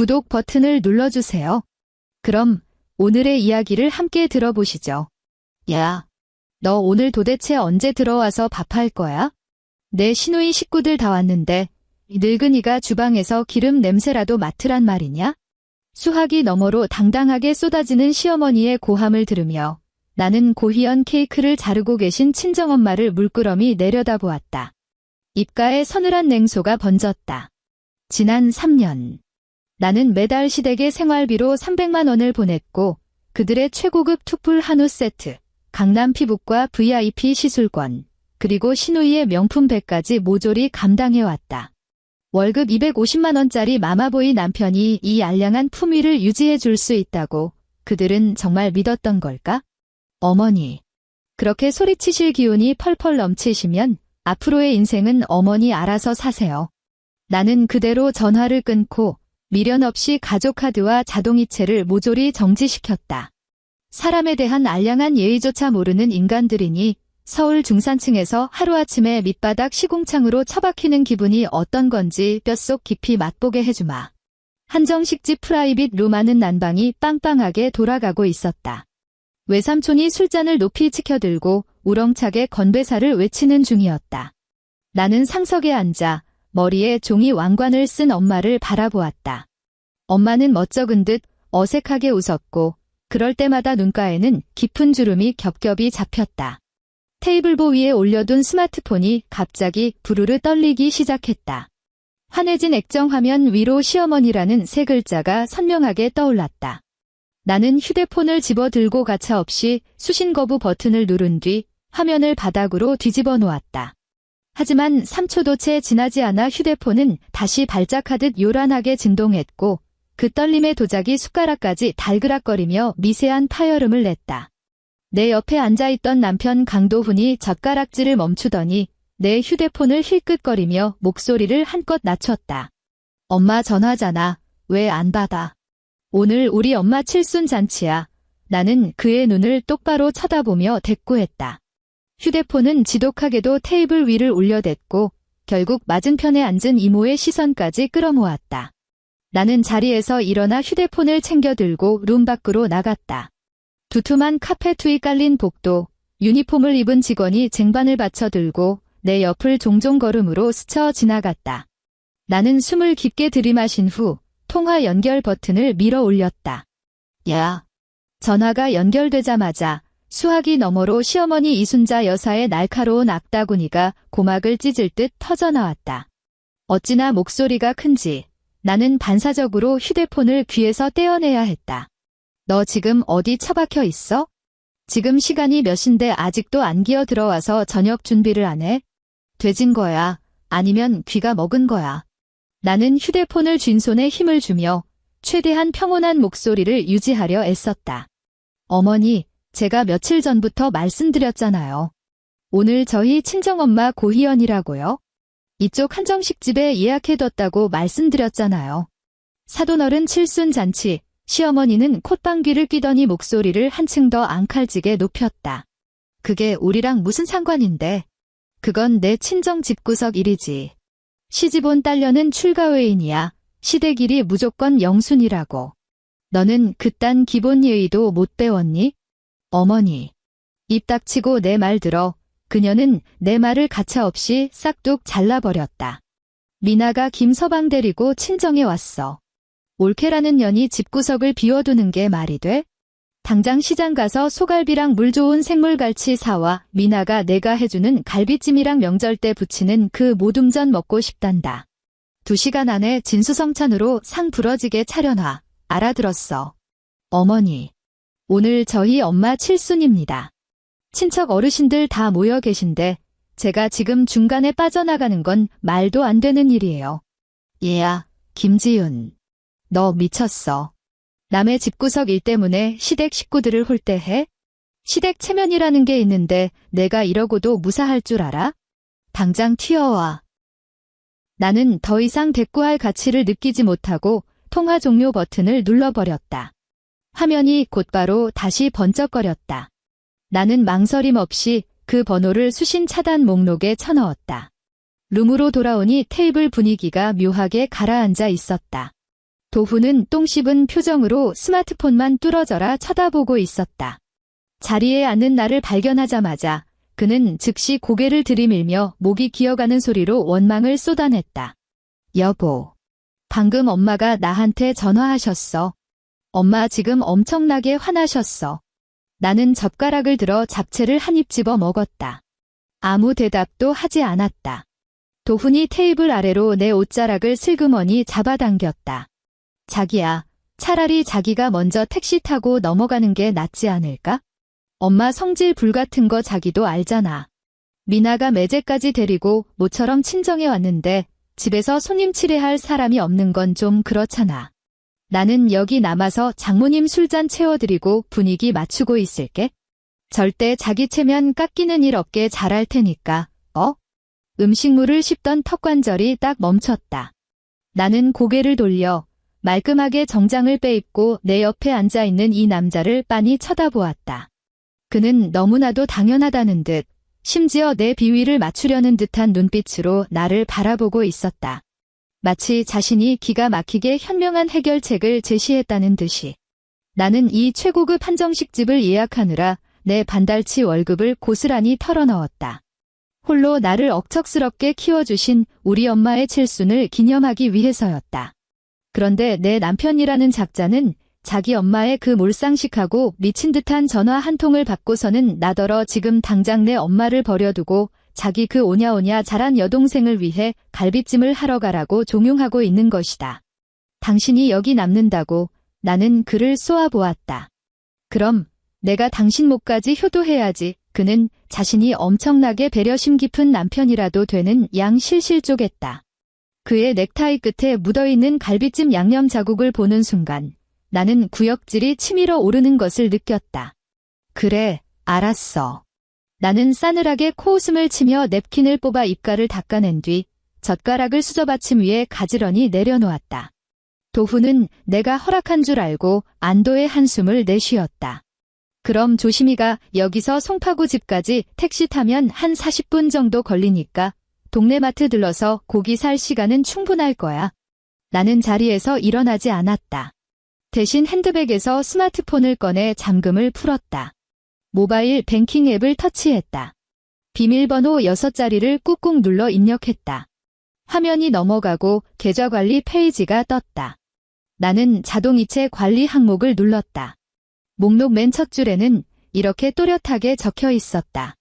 구독 버튼을 눌러주세요. 그럼 오늘의 이야기를 함께 들어보시죠. 야, 너 오늘 도대체 언제 들어와서 밥할 거야? 내 시누이 식구들 다 왔는데 이 늙은이가 주방에서 기름 냄새라도 맡으란 말이냐? 수화기 너머로 당당하게 쏟아지는 시어머니의 고함을 들으며 나는 고희연 케이크를 자르고 계신 친정엄마를 물끄러미 내려다보았다. 입가에 서늘한 냉소가 번졌다. 지난 3년. 나는 매달 시댁에 생활비로 300만 원을 보냈고 그들의 최고급 투풀 한우 세트, 강남 피부과 VIP 시술권, 그리고 시누이의 명품백까지 모조리 감당해왔다. 월급 250만 원짜리 마마보이 남편이 이 알량한 품위를 유지해 줄 수 있다고 그들은 정말 믿었던 걸까? 어머니, 그렇게 소리치실 기운이 펄펄 넘치시면 앞으로의 인생은 어머니 알아서 사세요. 나는 그대로 전화를 끊고 미련 없이 가족카드와 자동이체를 모조리 정지시켰다. 사람에 대한 알량한 예의조차 모르는 인간들이니 서울 중산층에서 하루아침에 밑바닥 시궁창으로 처박히는 기분이 어떤 건지 뼛속 깊이 맛보게 해주마. 한정식집 프라이빗 룸하는 난방이 빵빵하게 돌아가고 있었다. 외삼촌이 술잔을 높이 치켜들고 우렁차게 건배사를 외치는 중이었다. 나는 상석에 앉아 머리에 종이 왕관을 쓴 엄마를 바라보았다. 엄마는 멋쩍은 듯 어색하게 웃었고 그럴 때마다 눈가에는 깊은 주름이 겹겹이 잡혔다. 테이블보 위에 올려둔 스마트폰이 갑자기 부르르 떨리기 시작했다. 환해진 액정 화면 위로 시어머니라는 세 글자가 선명하게 떠올랐다. 나는 휴대폰을 집어들고 가차없이 수신 거부 버튼을 누른 뒤 화면을 바닥으로 뒤집어 놓았다. 하지만 3초도 채 지나지 않아 휴대폰은 다시 발작하듯 요란하게 진동했고 그 떨림의 도자기 숟가락까지 달그락거리며 미세한 파열음을 냈다. 내 옆에 앉아있던 남편 강도훈이 젓가락질을 멈추더니 내 휴대폰을 힐끗거리며 목소리를 한껏 낮췄다. 엄마 전화잖아. 왜 안 받아? 오늘 우리 엄마 칠순 잔치야. 나는 그의 눈을 똑바로 쳐다보며 대꾸했다. 휴대폰은 지독하게도 테이블 위를 올려댔고 결국 맞은편에 앉은 이모의 시선까지 끌어모았다. 나는 자리에서 일어나 휴대폰을 챙겨 들고 룸 밖으로 나갔다. 두툼한 카페 위에 깔린 복도, 유니폼을 입은 직원이 쟁반을 받쳐 들고 내 옆을 종종 걸음으로 스쳐 지나갔다. 나는 숨을 깊게 들이마신 후 통화 연결 버튼을 밀어 올렸다. 야. 전화가 연결되자마자 수화기 너머로 시어머니 이순자 여사의 날카로운 악다구니가 고막을 찢을 듯 터져나왔다. 어찌나 목소리가 큰지 나는 반사적으로 휴대폰을 귀에서 떼어내야 했다. 너 지금 어디 처박혀 있어? 지금 시간이 몇인데 아직도 안 기어 들어와서 저녁 준비를 안 해? 돼진 거야? 아니면 귀가 먹은 거야? 나는 휴대폰을 쥔 손에 힘을 주며 최대한 평온한 목소리를 유지하려 애썼다. 어머니, 제가 며칠 전부터 말씀드렸잖아요. 오늘 저희 친정엄마 고희연이라고요. 이쪽 한정식집에 예약해뒀다고 말씀드렸잖아요. 사돈어른 칠순 잔치, 시어머니는 콧방귀를 뀌더니 목소리를 한층 더 앙칼지게 높였다. 그게 우리랑 무슨 상관인데? 그건 내 친정 집구석 일이지. 시집온 딸녀는 출가외인이야. 시댁일이 무조건 영순이라고. 너는 그딴 기본 예의도 못 배웠니? 어머니. 입 닥치고 내 말 들어. 그녀는 내 말을 가차없이 싹둑 잘라버렸다. 미나가 김서방 데리고 친정에 왔어. 올케라는 년이 집구석을 비워두는 게 말이 돼? 당장 시장 가서 소갈비랑 물 좋은 생물갈치 사와. 미나가 내가 해주는 갈비찜이랑 명절 때 부치는 그 모둠전 먹고 싶단다. 2시간 안에 진수성찬으로 상 부러지게 차려놔. 알아들었어. 어머니. 오늘 저희 엄마 칠순입니다. 친척 어르신들 다 모여 계신데 제가 지금 중간에 빠져나가는 건 말도 안 되는 일이에요. 얘야, 김지윤. 너 미쳤어. 남의 집구석 일 때문에 시댁 식구들을 홀대해? 시댁 체면이라는 게 있는데 내가 이러고도 무사할 줄 알아? 당장 튀어와. 나는 더 이상 대꾸할 가치를 느끼지 못하고 통화 종료 버튼을 눌러버렸다. 화면이 곧바로 다시 번쩍거렸다. 나는 망설임 없이 그 번호를 수신 차단 목록에 쳐넣었다. 룸으로 돌아오니 테이블 분위기가 묘하게 가라앉아 있었다. 도훈은 똥 씹은 표정으로 스마트폰만 뚫어져라 쳐다보고 있었다. 자리에 앉는 나를 발견하자마자 그는 즉시 고개를 들이밀며 목이 기어가는 소리로 원망을 쏟아냈다. 여보, 방금 엄마가 나한테 전화하셨어. 엄마 지금 엄청나게 화나셨어. 나는 젓가락을 들어 잡채를 한 입 집어 먹었다. 아무 대답도 하지 않았다. 도훈이 테이블 아래로 내 옷자락을 슬그머니 잡아당겼다. 자기야, 차라리 자기가 먼저 택시 타고 넘어가는 게 낫지 않을까? 엄마 성질 불같은 거 자기도 알잖아. 미나가 매제까지 데리고 모처럼 친정에 왔는데 집에서 손님 치레할 사람이 없는 건 좀 그렇잖아. 나는 여기 남아서 장모님 술잔 채워드리고 분위기 맞추고 있을게. 절대 자기 체면 깎이는 일 없게 잘할 테니까, 음식물을 씹던 턱관절이 딱 멈췄다. 나는 고개를 돌려 말끔하게 정장을 빼입고 내 옆에 앉아있는 이 남자를 빤히 쳐다보았다. 그는 너무나도 당연하다는 듯, 심지어 내 비위를 맞추려는 듯한 눈빛으로 나를 바라보고 있었다. 마치 자신이 기가 막히게 현명한 해결책을 제시했다는 듯이. 나는 이 최고급 한정식집을 예약하느라 내 반달치 월급을 고스란히 털어넣었다. 홀로 나를 억척스럽게 키워주신 우리 엄마의 칠순을 기념하기 위해서였다. 그런데 내 남편이라는 작자는 자기 엄마의 그 몰상식하고 미친 듯한 전화 한 통을 받고서는 나더러 지금 당장 내 엄마를 버려두고 자기 그 오냐오냐 자란 여동생을 위해 갈비찜을 하러 가라고 종용하고 있는 것이다. 당신이 여기 남는다고 나는 그를 쏘아보았다. 그럼 내가 당신 목까지 효도해야지. 그는 자신이 엄청나게 배려심 깊은 남편이라도 되는 양 실실 쪼갰다. 그의 넥타이 끝에 묻어있는 갈비찜 양념 자국을 보는 순간 나는 구역질이 치밀어 오르는 것을 느꼈다. 그래, 알았어. 나는 싸늘하게 코웃음을 치며 냅킨을 뽑아 입가를 닦아낸 뒤 젓가락을 수저받침 위에 가지런히 내려놓았다. 도훈은 내가 허락한 줄 알고 안도의 한숨을 내쉬었다. 그럼 조심히가. 여기서 송파구 집까지 택시 타면 한 40분 정도 걸리니까 동네 마트 들러서 고기 살 시간은 충분할 거야. 나는 자리에서 일어나지 않았다. 대신 핸드백에서 스마트폰을 꺼내 잠금을 풀었다. 모바일 뱅킹 앱을 터치했다. 비밀번호 6자리를 꾹꾹 눌러 입력했다. 화면이 넘어가고 계좌 관리 페이지가 떴다. 나는 자동이체 관리 항목을 눌렀다. 목록 맨 첫 줄에는 이렇게 또렷하게 적혀 있었다.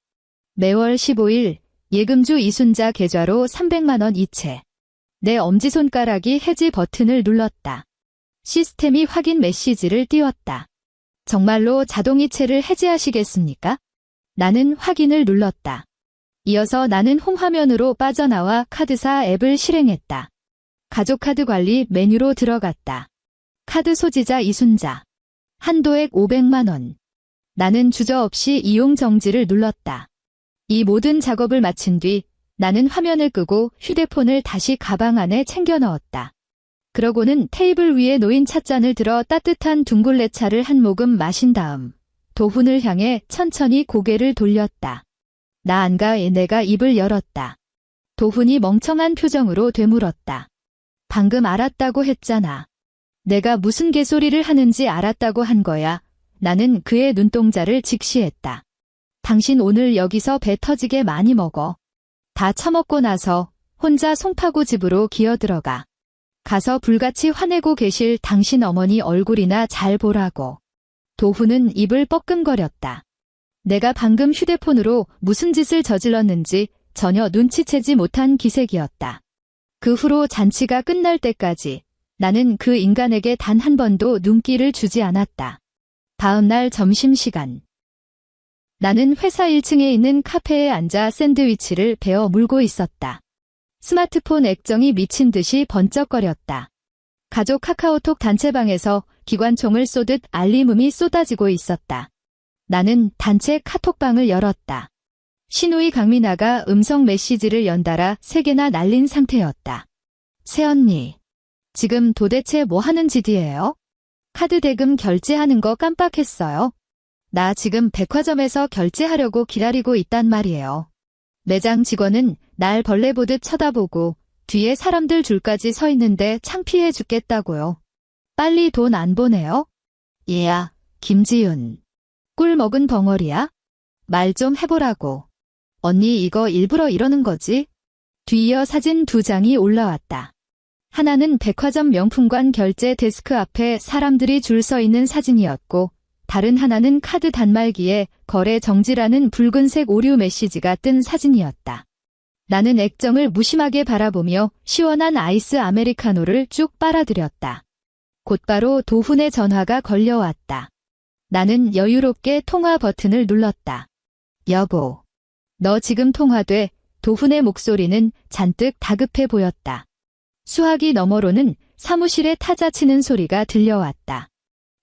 매월 15일 예금주 이순자 계좌로 300만 원 이체. 내 엄지손가락이 해지 버튼을 눌렀다. 시스템이 확인 메시지를 띄웠다. 정말로 자동이체를 해지하시겠습니까? 나는 확인을 눌렀다. 이어서 나는 홈화면으로 빠져나와 카드사 앱을 실행했다. 가족카드 관리 메뉴로 들어갔다. 카드 소지자 이순자. 한도액 500만 원. 나는 주저없이 이용 정지를 눌렀다. 이 모든 작업을 마친 뒤 나는 화면을 끄고 휴대폰을 다시 가방 안에 챙겨 넣었다. 그러고는 테이블 위에 놓인 찻잔을 들어 따뜻한 둥글레차를 한 모금 마신 다음 도훈을 향해 천천히 고개를 돌렸다. 나 안 가. 내가 입을 열었다. 도훈이 멍청한 표정으로 되물었다. 방금 알았다고 했잖아. 내가 무슨 개소리를 하는지 알았다고 한 거야. 나는 그의 눈동자를 직시했다. 당신 오늘 여기서 배 터지게 많이 먹어. 다 처먹고 나서 혼자 송파구 집으로 기어들어가. 가서 불같이 화내고 계실 당신 어머니 얼굴이나 잘 보라고. 도훈은 입을 뻐끔거렸다. 내가 방금 휴대폰으로 무슨 짓을 저질렀는지 전혀 눈치채지 못한 기색이었다. 그 후로 잔치가 끝날 때까지 나는 그 인간에게 단 한 번도 눈길을 주지 않았다. 다음 날 점심시간. 나는 회사 1층에 있는 카페에 앉아 샌드위치를 베어 물고 있었다. 스마트폰 액정이 미친 듯이 번쩍거렸다. 가족 카카오톡 단체방에서 기관총을 쏘듯 알림음이 쏟아지고 있었다. 나는 단체 카톡방을 열었다. 신우이 강민아가 음성 메시지를 연달아 3개나 날린 상태였다. 새언니, 지금 도대체 뭐 하는 짓이에요? 카드 대금 결제하는 거 깜빡했어요. 나 지금 백화점에서 결제하려고 기다리고 있단 말이에요. 매장 직원은 날 벌레 보듯 쳐다보고 뒤에 사람들 줄까지 서 있는데 창피해 죽겠다고요. 빨리 돈 안 보내요? 얘야, 김지윤. 꿀 먹은 벙어리야? 말 좀 해보라고. 언니 이거 일부러 이러는 거지? 뒤이어 사진 2장이 올라왔다. 하나는 백화점 명품관 결제 데스크 앞에 사람들이 줄 서 있는 사진이었고, 다른 하나는 카드 단말기에 거래 정지라는 붉은색 오류 메시지가 뜬 사진이었다. 나는 액정을 무심하게 바라보며 시원한 아이스 아메리카노를 쭉 빨아들였다. 곧바로 도훈의 전화가 걸려왔다. 나는 여유롭게 통화 버튼을 눌렀다. 여보, 너 지금 통화돼. 도훈의 목소리는 잔뜩 다급해 보였다. 수화기 너머로는 사무실에 타자 치는 소리가 들려왔다.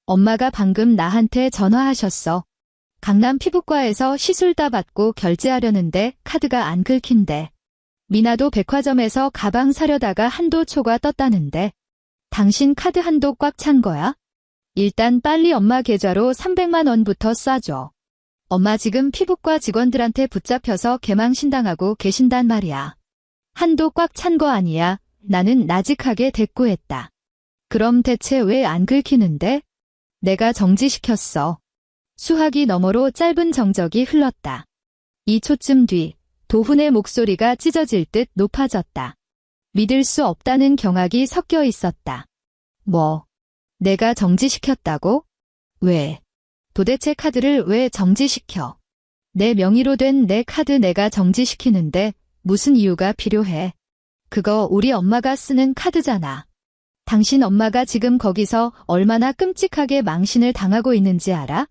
엄마가 방금 나한테 전화하셨어. 강남 피부과에서 시술 다 받고 결제하려는데 카드가 안 긁힌대. 미나도 백화점에서 가방 사려다가 한도 초과 떴다는데. 당신 카드 한도 꽉 찬 거야? 일단 빨리 엄마 계좌로 300만 원부터 쏴줘. 엄마 지금 피부과 직원들한테 붙잡혀서 개망신당하고 계신단 말이야. 한도 꽉 찬 거 아니야. 나는 나직하게 대꾸했다. 그럼 대체 왜 안 긁히는데? 내가 정지시켰어. 수화기 너머로 짧은 정적이 흘렀다. 2초쯤 뒤 도훈의 목소리가 찢어질 듯 높아졌다. 믿을 수 없다는 경악이 섞여 있었다. 뭐? 내가 정지시켰다고? 왜? 도대체 카드를 왜 정지시켜? 내 명의로 된 내 카드 내가 정지시키는데 무슨 이유가 필요해? 그거 우리 엄마가 쓰는 카드잖아. 당신 엄마가 지금 거기서 얼마나 끔찍하게 망신을 당하고 있는지 알아?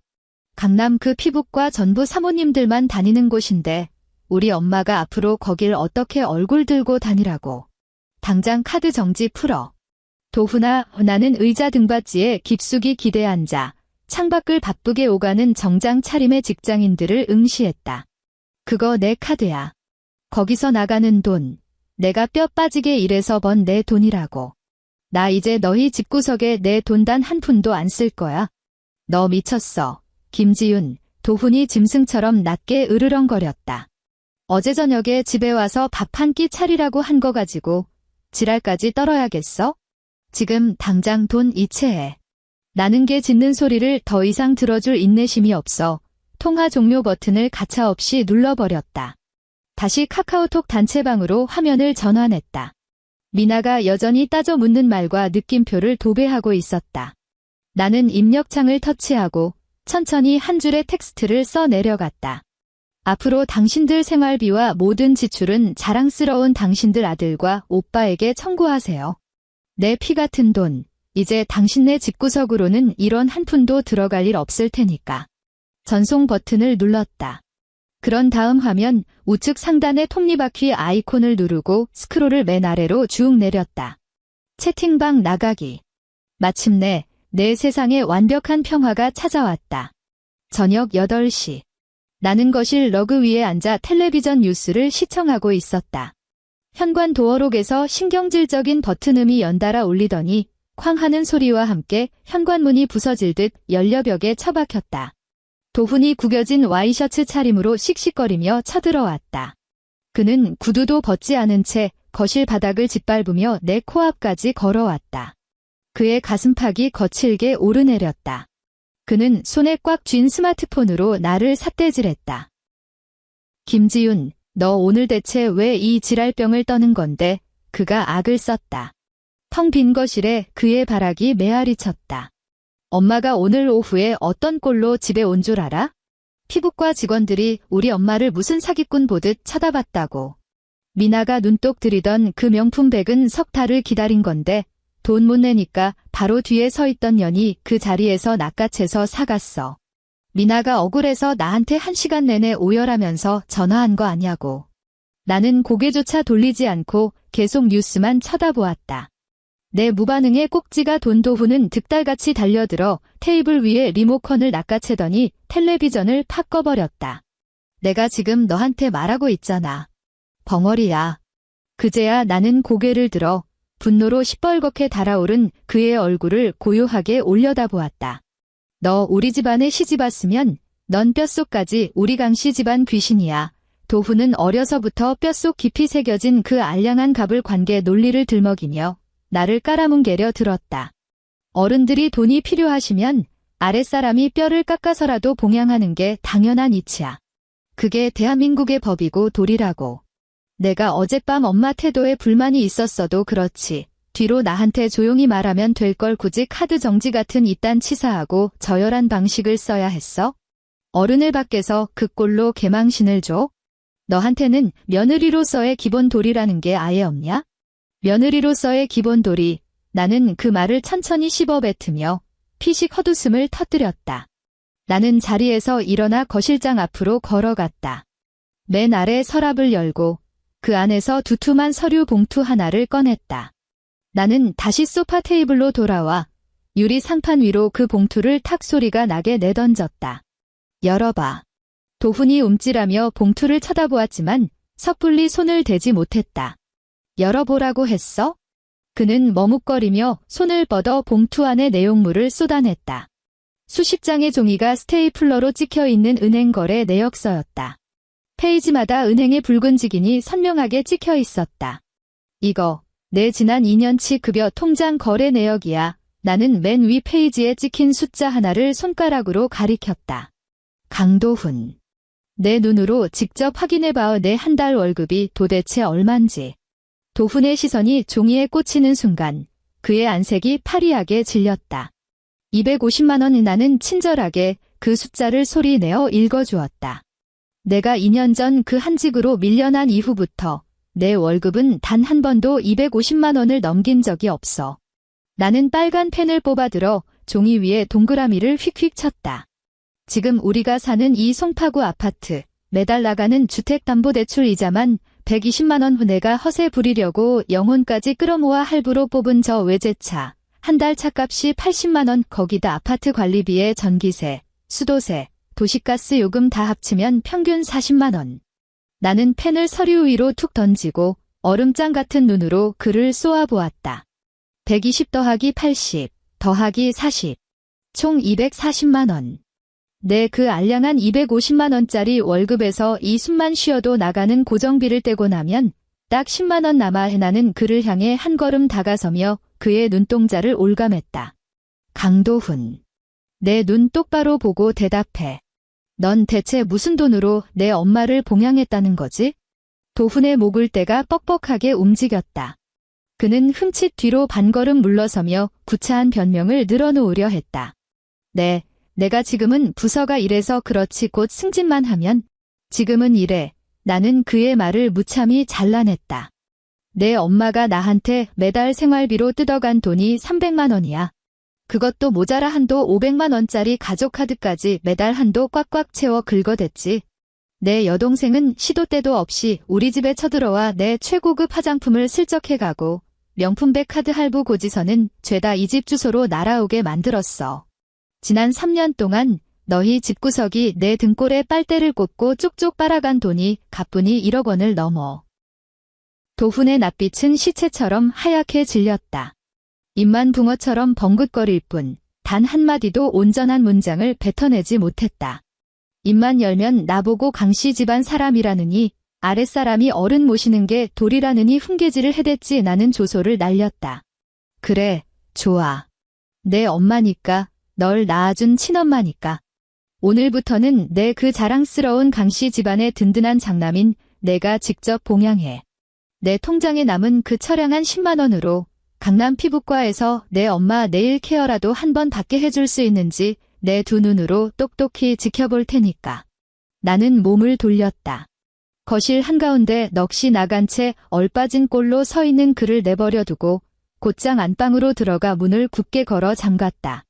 강남 그 피부과 전부 사모님들만 다니는 곳인데 우리 엄마가 앞으로 거길 어떻게 얼굴 들고 다니라고. 당장 카드 정지 풀어. 도훈아, 나는 의자 등받이에 깊숙이 기대 앉아 창밖을 바쁘게 오가는 정장 차림의 직장인들을 응시했다. 그거 내 카드야. 거기서 나가는 돈, 내가 뼈 빠지게 일해서 번 내 돈이라고. 나 이제 너희 집구석에 내 돈 단 한 푼도 안 쓸 거야. 너 미쳤어. 김지윤, 도훈이 짐승처럼 낮게 으르렁거렸다. 어제 저녁에 집에 와서 밥 한 끼 차리라고 한 거 가지고 지랄까지 떨어야겠어? 지금 당장 돈 이체해. 나는 개 짖는 소리를 더 이상 들어줄 인내심이 없어 통화 종료 버튼을 가차없이 눌러버렸다. 다시 카카오톡 단체방으로 화면을 전환했다. 미나가 여전히 따져 묻는 말과 느낌표를 도배하고 있었다. 나는 입력창을 터치하고 천천히 한 줄의 텍스트를 써 내려갔다. 앞으로 당신들 생활비와 모든 지출은 자랑스러운 당신들 아들과 오빠에게 청구하세요. 내 피 같은 돈, 이제 당신네 집구석으로는 1원 한 푼도 들어갈 일 없을 테니까. 전송 버튼을 눌렀다. 그런 다음 화면 우측 상단의 톱니바퀴 아이콘을 누르고 스크롤을 맨 아래로 쭉 내렸다. 채팅방 나가기. 마침내 내 세상에 완벽한 평화가 찾아왔다. 저녁 8시. 나는 거실 러그 위에 앉아 텔레비전 뉴스를 시청하고 있었다. 현관 도어록에서 신경질적인 버튼음이 연달아 울리더니 쾅 하는 소리와 함께 현관문이 부서질 듯 열려 벽에 처박혔다. 도훈이 구겨진 와이셔츠 차림으로 씩씩거리며 쳐들어왔다. 그는 구두도 벗지 않은 채 거실 바닥을 짓밟으며 내 코앞까지 걸어왔다. 그의 가슴팍이 거칠게 오르내렸다. 그는 손에 꽉 쥔 스마트폰으로 나를 삿대질했다. 김지윤, 너 오늘 대체 왜 이 지랄병을 떠는 건데? 그가 악을 썼다. 텅 빈 거실에 그의 발악이 메아리 쳤다. 엄마가 오늘 오후에 어떤 꼴로 집에 온 줄 알아? 피부과 직원들이 우리 엄마를 무슨 사기꾼 보듯 쳐다봤다고. 미나가 눈독 들이던 그 명품 백은 석 달을 기다린 건데 돈 못 내니까 바로 뒤에 서 있던 년이 그 자리에서 낚아채서 사갔어. 미나가 억울해서 나한테 1시간 내내 오열하면서 전화한 거 아냐고. 나는 고개조차 돌리지 않고 계속 뉴스만 쳐다보았다. 내 무반응의 꼭지가 돈 도훈은 득달같이 달려들어 테이블 위에 리모컨을 낚아채더니 텔레비전을 팍 꺼버렸다. 내가 지금 너한테 말하고 있잖아. 벙어리야. 그제야 나는 고개를 들어 분노로 시뻘겋게 달아오른 그의 얼굴을 고요하게 올려다보았다. 너 우리 집안에 시집 왔으면 넌 뼛속까지 우리 강씨 집안 귀신이야. 도훈은 어려서부터 뼛속 깊이 새겨진 그 알량한 갑을 관계 논리를 들먹이며 나를 깔아뭉개려 들었다. 어른들이 돈이 필요하시면 아랫사람이 뼈를 깎아서라도 봉양하는 게 당연한 이치야. 그게 대한민국의 법이고 도리라고. 내가 어젯밤 엄마 태도에 불만이 있었어도 그렇지. 뒤로 나한테 조용히 말하면 될 걸 굳이 카드 정지 같은 이딴 치사하고 저열한 방식을 써야 했어? 어른을 밖에서 그 꼴로 개망신을 줘? 너한테는 며느리로서의 기본 도리라는 게 아예 없냐? 며느리로서의 기본 도리, 나는 그 말을 천천히 씹어뱉으며 피식 헛웃음을 터뜨렸다. 나는 자리에서 일어나 거실장 앞으로 걸어갔다. 맨 아래 서랍을 열고 그 안에서 두툼한 서류 봉투 하나를 꺼냈다. 나는 다시 소파 테이블로 돌아와 유리 상판 위로 그 봉투를 탁 소리가 나게 내던졌다. 열어봐. 도훈이 움찔하며 봉투를 쳐다보았지만 섣불리 손을 대지 못했다. 열어보라고 했어? 그는 머뭇거리며 손을 뻗어 봉투 안의 내용물을 쏟아냈다. 수십 장의 종이가 스테이플러로 찍혀있는 은행거래 내역서였다. 페이지마다 은행의 붉은 직인이 선명하게 찍혀 있었다. 이거 내 지난 2년치 급여 통장 거래 내역이야. 나는 맨 위 페이지에 찍힌 숫자 하나를 손가락으로 가리켰다. 강도훈. 내 눈으로 직접 확인해봐. 내 한 달 월급이 도대체 얼만지. 도훈의 시선이 종이에 꽂히는 순간 그의 안색이 파리하게 질렸다. 250만 원. 나는 친절하게 그 숫자를 소리내어 읽어주었다. 내가 2년 전 그 한직으로 밀려난 이후부터 내 월급은 단 한 번도 250만 원을 넘긴 적이 없어. 나는 빨간 펜을 뽑아들어 종이 위에 동그라미를 휙휙 쳤다. 지금 우리가 사는 이 송파구 아파트, 매달 나가는 주택담보대출 이자만 120만 원. 내가 허세 부리려고 영혼까지 끌어모아 할부로 뽑은 저 외제차, 한 달 차값이 80만 원. 거기다 아파트 관리비에 전기세, 수도세, 도시가스 요금 다 합치면 평균 40만 원. 나는 펜을 서류 위로 툭 던지고 얼음장 같은 눈으로 그를 쏘아보았다. 120 더하기 80 더하기 40. 총 240만 원. 내 그 알량한 250만 원짜리 월급에서 이 숨만 쉬어도 나가는 고정비를 떼고 나면 딱 10만 원 남아. 나는 그를 향해 한 걸음 다가서며 그의 눈동자를 올감했다. 강도훈. 내 눈 똑바로 보고 대답해. 넌 대체 무슨 돈으로 내 엄마를 봉양했다는 거지? 도훈의 목을대가 뻑뻑하게 움직였다. 그는 흠칫 뒤로 반걸음 물러서며 구차한 변명을 늘어놓으려 했다. 내가 지금은 부서가 이래서 그렇지 곧 승진만 하면 지금은 이래. 나는 그의 말을 무참히 잘라냈다. 내 엄마가 나한테 매달 생활비로 뜯어간 돈이 300만 원이야. 그것도 모자라 한도 500만 원짜리 가족카드까지 매달 한도 꽉꽉 채워 긁어댔지. 내 여동생은 시도 때도 없이 우리 집에 쳐들어와 내 최고급 화장품을 슬쩍 해가고 명품백 카드 할부 고지서는 죄다 이 집 주소로 날아오게 만들었어. 지난 3년 동안 너희 집구석이 내 등골에 빨대를 꽂고 쪽쪽 빨아간 돈이 가뿐히 1억 원을 넘어. 도훈의 낯빛은 시체처럼 하얗게 질렸다. 입만 붕어처럼 벙긋거릴 뿐 단 한마디도 온전한 문장을 뱉어내지 못했다. 입만 열면 나보고 강씨 집안 사람이라느니 아랫사람이 어른 모시는 게 도리라느니 훈계질을 해댔지. 나는 조소를 날렸다. 그래, 좋아. 내 엄마니까, 널 낳아준 친엄마니까. 오늘부터는 내 그 자랑스러운 강씨 집안의 든든한 장남인 내가 직접 봉양해. 내 통장에 남은 그 처량한 10만 원으로 강남 피부과에서 내 엄마 네일 케어라도 한 번 받게 해줄 수 있는지 내 두 눈으로 똑똑히 지켜볼 테니까. 나는 몸을 돌렸다. 거실 한가운데 넋이 나간 채 얼빠진 꼴로 서 있는 그를 내버려 두고 곧장 안방으로 들어가 문을 굳게 걸어 잠갔다.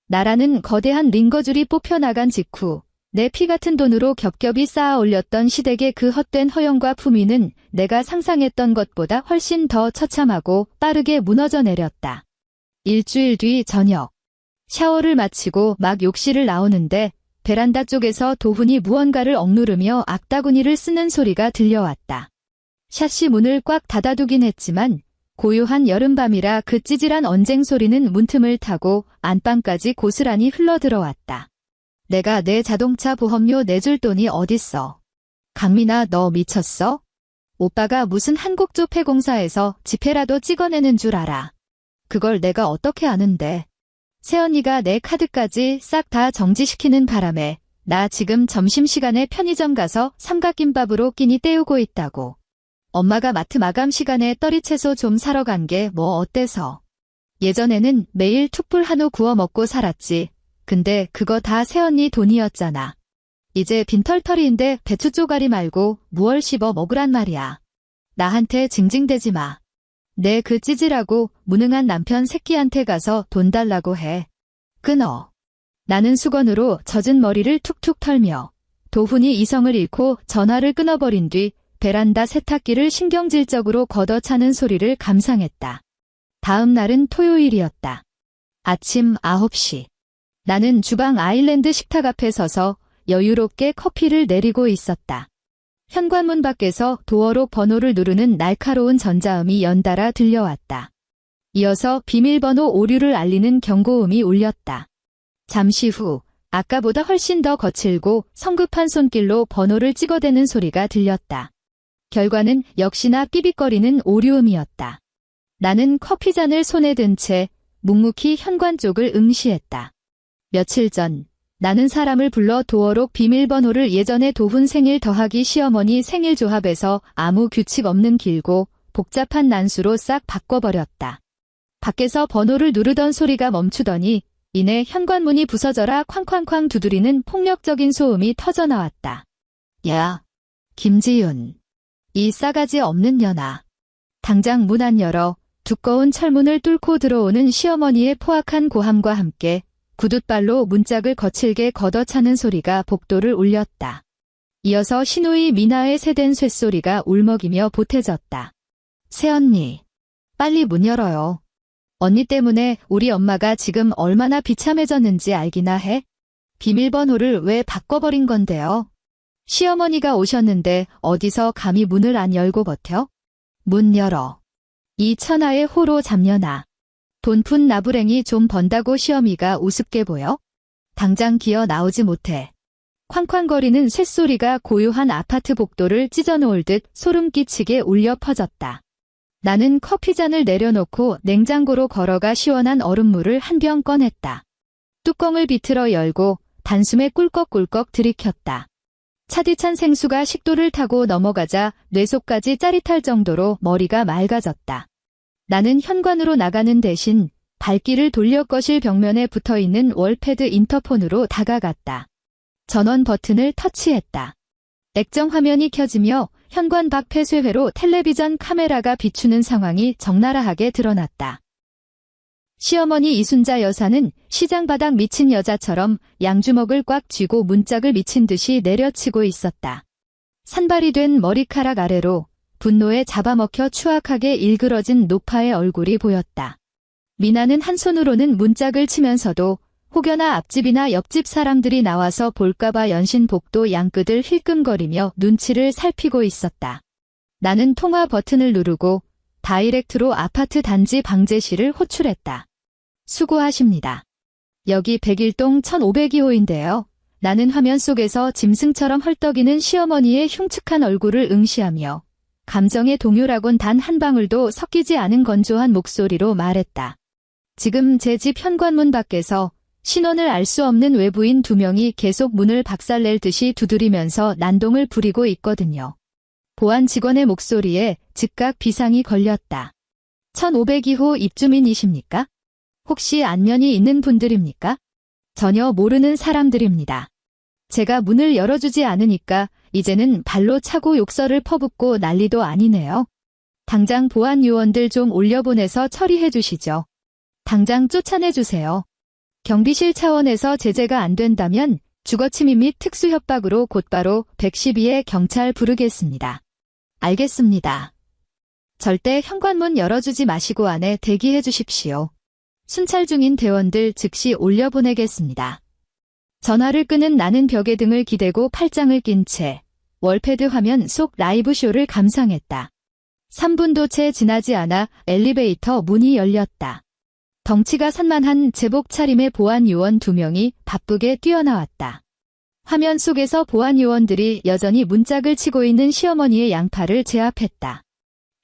나라는 거대한 링거줄이 뽑혀나간 직후 내 피 같은 돈으로 겹겹이 쌓아 올렸던 시댁의 그 헛된 허영과 품위는 내가 상상했던 것보다 훨씬 더 처참하고 빠르게 무너져 내렸다. 일주일 뒤 저녁. 샤워를 마치고 막 욕실을 나오는데 베란다 쪽에서 도훈이 무언가를 억누르며 악다구니를 쓰는 소리가 들려왔다. 샷시 문을 꽉 닫아두긴 했지만 고요한 여름밤이라 그 찌질한 언쟁 소리는 문틈을 타고 안방까지 고스란히 흘러들어왔다. 내가 내 자동차 보험료 내줄 돈이 어딨어. 강민아, 너 미쳤어? 오빠가 무슨 한국조 폐공사에서 지폐라도 찍어내는 줄 알아. 그걸 내가 어떻게 아는데. 새언니가 내 카드까지 싹 다 정지시키는 바람에 나 지금 점심시간에 편의점 가서 삼각김밥으로 끼니 때우고 있다고. 엄마가 마트 마감 시간에 떨이채소 좀 사러 간 게 뭐 어때서. 예전에는 매일 툭불 한우 구워 먹고 살았지. 근데 그거 다 새언니 돈이었잖아. 이제 빈털터리인데 배추 쪼가리 말고 무얼 씹어 먹으란 말이야. 나한테 징징대지 마. 내 그 찌질하고 무능한 남편 새끼한테 가서 돈 달라고 해. 끊어. 나는 수건으로 젖은 머리를 툭툭 털며 도훈이 이성을 잃고 전화를 끊어버린 뒤 베란다 세탁기를 신경질적으로 걷어차는 소리를 감상했다. 다음 날은 토요일이었다. 아침 9시. 나는 주방 아일랜드 식탁 앞에 서서 여유롭게 커피를 내리고 있었다. 현관문 밖에서 도어록 번호를 누르는 날카로운 전자음이 연달아 들려왔다. 이어서 비밀번호 오류를 알리는 경고음이 울렸다. 잠시 후 아까보다 훨씬 더 거칠고 성급한 손길로 번호를 찍어대는 소리가 들렸다. 결과는 역시나 삐빅거리는 오류음이었다. 나는 커피잔을 손에 든 채 묵묵히 현관 쪽을 응시했다. 며칠 전 나는 사람을 불러 도어록 비밀번호를 예전에 도훈 생일 더하기 시어머니 생일 조합에서 아무 규칙 없는 길고 복잡한 난수로 싹 바꿔버렸다. 밖에서 번호를 누르던 소리가 멈추더니 이내 현관문이 부서져라 쾅쾅쾅 두드리는 폭력적인 소음이 터져나왔다. 야, 김지윤. 이 싸가지 없는 년아. 당장 문 안 열어. 두꺼운 철문을 뚫고 들어오는 시어머니의 포악한 고함과 함께 구둣발로 문짝을 거칠게 걷어차는 소리가 복도를 울렸다. 이어서 시누이 미나의 새된 쇳소리가 울먹이며 보태졌다. 새언니, 빨리 문 열어요. 언니 때문에 우리 엄마가 지금 얼마나 비참해졌는지 알기나 해? 비밀번호를 왜 바꿔버린 건데요? 시어머니가 오셨는데 어디서 감히 문을 안 열고 버텨? 문 열어. 이 천하의 호로 잡녀나. 돈푼 나부랭이 좀 번다고 시어미가 우습게 보여? 당장 기어 나오지 못해. 쾅쾅거리는 쇳소리가 고요한 아파트 복도를 찢어놓을 듯 소름 끼치게 울려 퍼졌다. 나는 커피잔을 내려놓고 냉장고로 걸어가 시원한 얼음물을 한 병 꺼냈다. 뚜껑을 비틀어 열고 단숨에 꿀꺽꿀꺽 들이켰다. 차디찬 생수가 식도를 타고 넘어가자 뇌속까지 짜릿할 정도로 머리가 맑아졌다. 나는 현관으로 나가는 대신 발길을 돌려 거실 벽면에 붙어있는 월패드 인터폰으로 다가갔다. 전원 버튼을 터치했다. 액정 화면이 켜지며 현관 밖 폐쇄회로 텔레비전 카메라가 비추는 상황이 적나라하게 드러났다. 시어머니 이순자 여사는 시장 바닥 미친 여자처럼 양주먹을 꽉 쥐고 문짝을 미친 듯이 내려치고 있었다. 산발이 된 머리카락 아래로 분노에 잡아먹혀 추악하게 일그러진 노파의 얼굴이 보였다. 미나는 한 손으로는 문짝을 치면서도 혹여나 앞집이나 옆집 사람들이 나와서 볼까봐 연신복도 양끝을 힐끔거리며 눈치를 살피고 있었다. 나는 통화 버튼을 누르고 다이렉트로 아파트 단지 방제실을 호출했다. 수고하십니다. 여기 101동 1502호인데요. 나는 화면 속에서 짐승처럼 헐떡이는 시어머니의 흉측한 얼굴을 응시하며 감정의 동요라곤 단 한 방울도 섞이지 않은 건조한 목소리로 말했다. 지금 제 집 현관문 밖에서 신원을 알 수 없는 외부인 2명이 계속 문을 박살낼 듯이 두드리면서 난동을 부리고 있거든요. 보안 직원의 목소리에 즉각 비상이 걸렸다. 1502호 입주민이십니까? 혹시 안면이 있는 분들입니까? 전혀 모르는 사람들입니다. 제가 문을 열어주지 않으니까 이제는 발로 차고 욕설을 퍼붓고 난리도 아니네요. 당장 보안 요원들 좀 올려보내서 처리해 주시죠. 당장 쫓아내주세요. 경비실 차원에서 제재가 안 된다면 주거침입 및 특수협박으로 곧바로 112에 경찰 부르겠습니다. 알겠습니다. 절대 현관문 열어주지 마시고 안에 대기해 주십시오. 순찰 중인 대원들 즉시 올려보내겠습니다. 전화를 끄는 나는 벽에 등을 기대고 팔짱을 낀 채 월패드 화면 속 라이브쇼를 감상했다. 3분도 채 지나지 않아 엘리베이터 문이 열렸다. 덩치가 산만한 제복 차림의 보안 요원 2명이 바쁘게 뛰어나왔다. 화면 속에서 보안 요원들이 여전히 문짝을 치고 있는 시어머니의 양팔을 제압했다.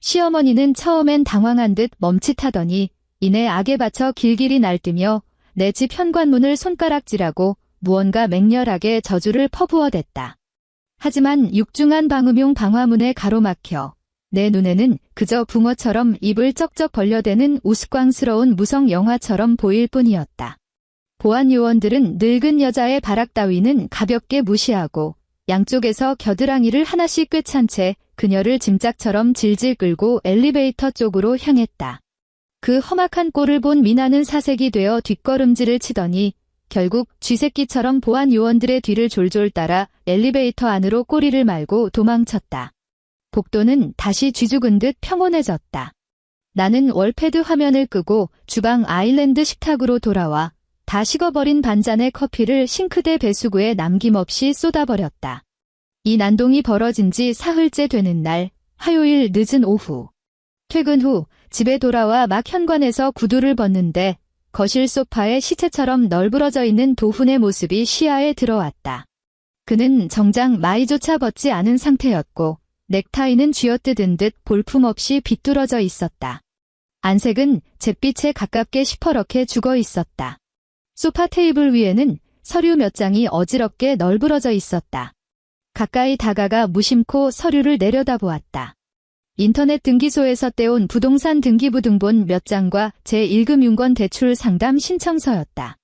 시어머니는 처음엔 당황한 듯 멈칫하더니 이내 악에 받쳐 길길이 날뛰며 내 집 현관문을 손가락질하고 무언가 맹렬하게 저주를 퍼부어댔다. 하지만 육중한 방음용 방화문에 가로막혀 내 눈에는 그저 붕어처럼 입을 쩍쩍 벌려대는 우스꽝스러운 무성 영화처럼 보일 뿐이었다. 보안 요원들은 늙은 여자의 발악 따위는 가볍게 무시하고 양쪽에서 겨드랑이를 하나씩 꿰찬 채 그녀를 짐짝처럼 질질 끌고 엘리베이터 쪽으로 향했다. 그 험악한 꼴을 본 미나는 사색이 되어 뒷걸음질을 치더니 결국 쥐새끼처럼 보안 요원들의 뒤를 졸졸 따라 엘리베이터 안으로 꼬리를 말고 도망쳤다. 복도는 다시 쥐죽은 듯 평온해졌다. 나는 월패드 화면을 끄고 주방 아일랜드 식탁으로 돌아와 다 식어버린 반잔의 커피를 싱크대 배수구에 남김없이 쏟아버렸다. 이 난동이 벌어진 지 사흘째 되는 날, 화요일 늦은 오후. 퇴근 후 집에 돌아와 막 현관에서 구두를 벗는데 거실 소파에 시체처럼 널브러져 있는 도훈의 모습이 시야에 들어왔다. 그는 정작 마이조차 벗지 않은 상태였고 넥타이는 쥐어뜯은 듯 볼품없이 비뚤어져 있었다. 안색은 잿빛에 가깝게 시퍼렇게 죽어 있었다. 소파 테이블 위에는 서류 몇 장이 어지럽게 널브러져 있었다. 가까이 다가가 무심코 서류를 내려다보았다. 인터넷 등기소에서 떼온 부동산 등기부 등본 몇 장과 제1금 윤권 대출 상담 신청서였다.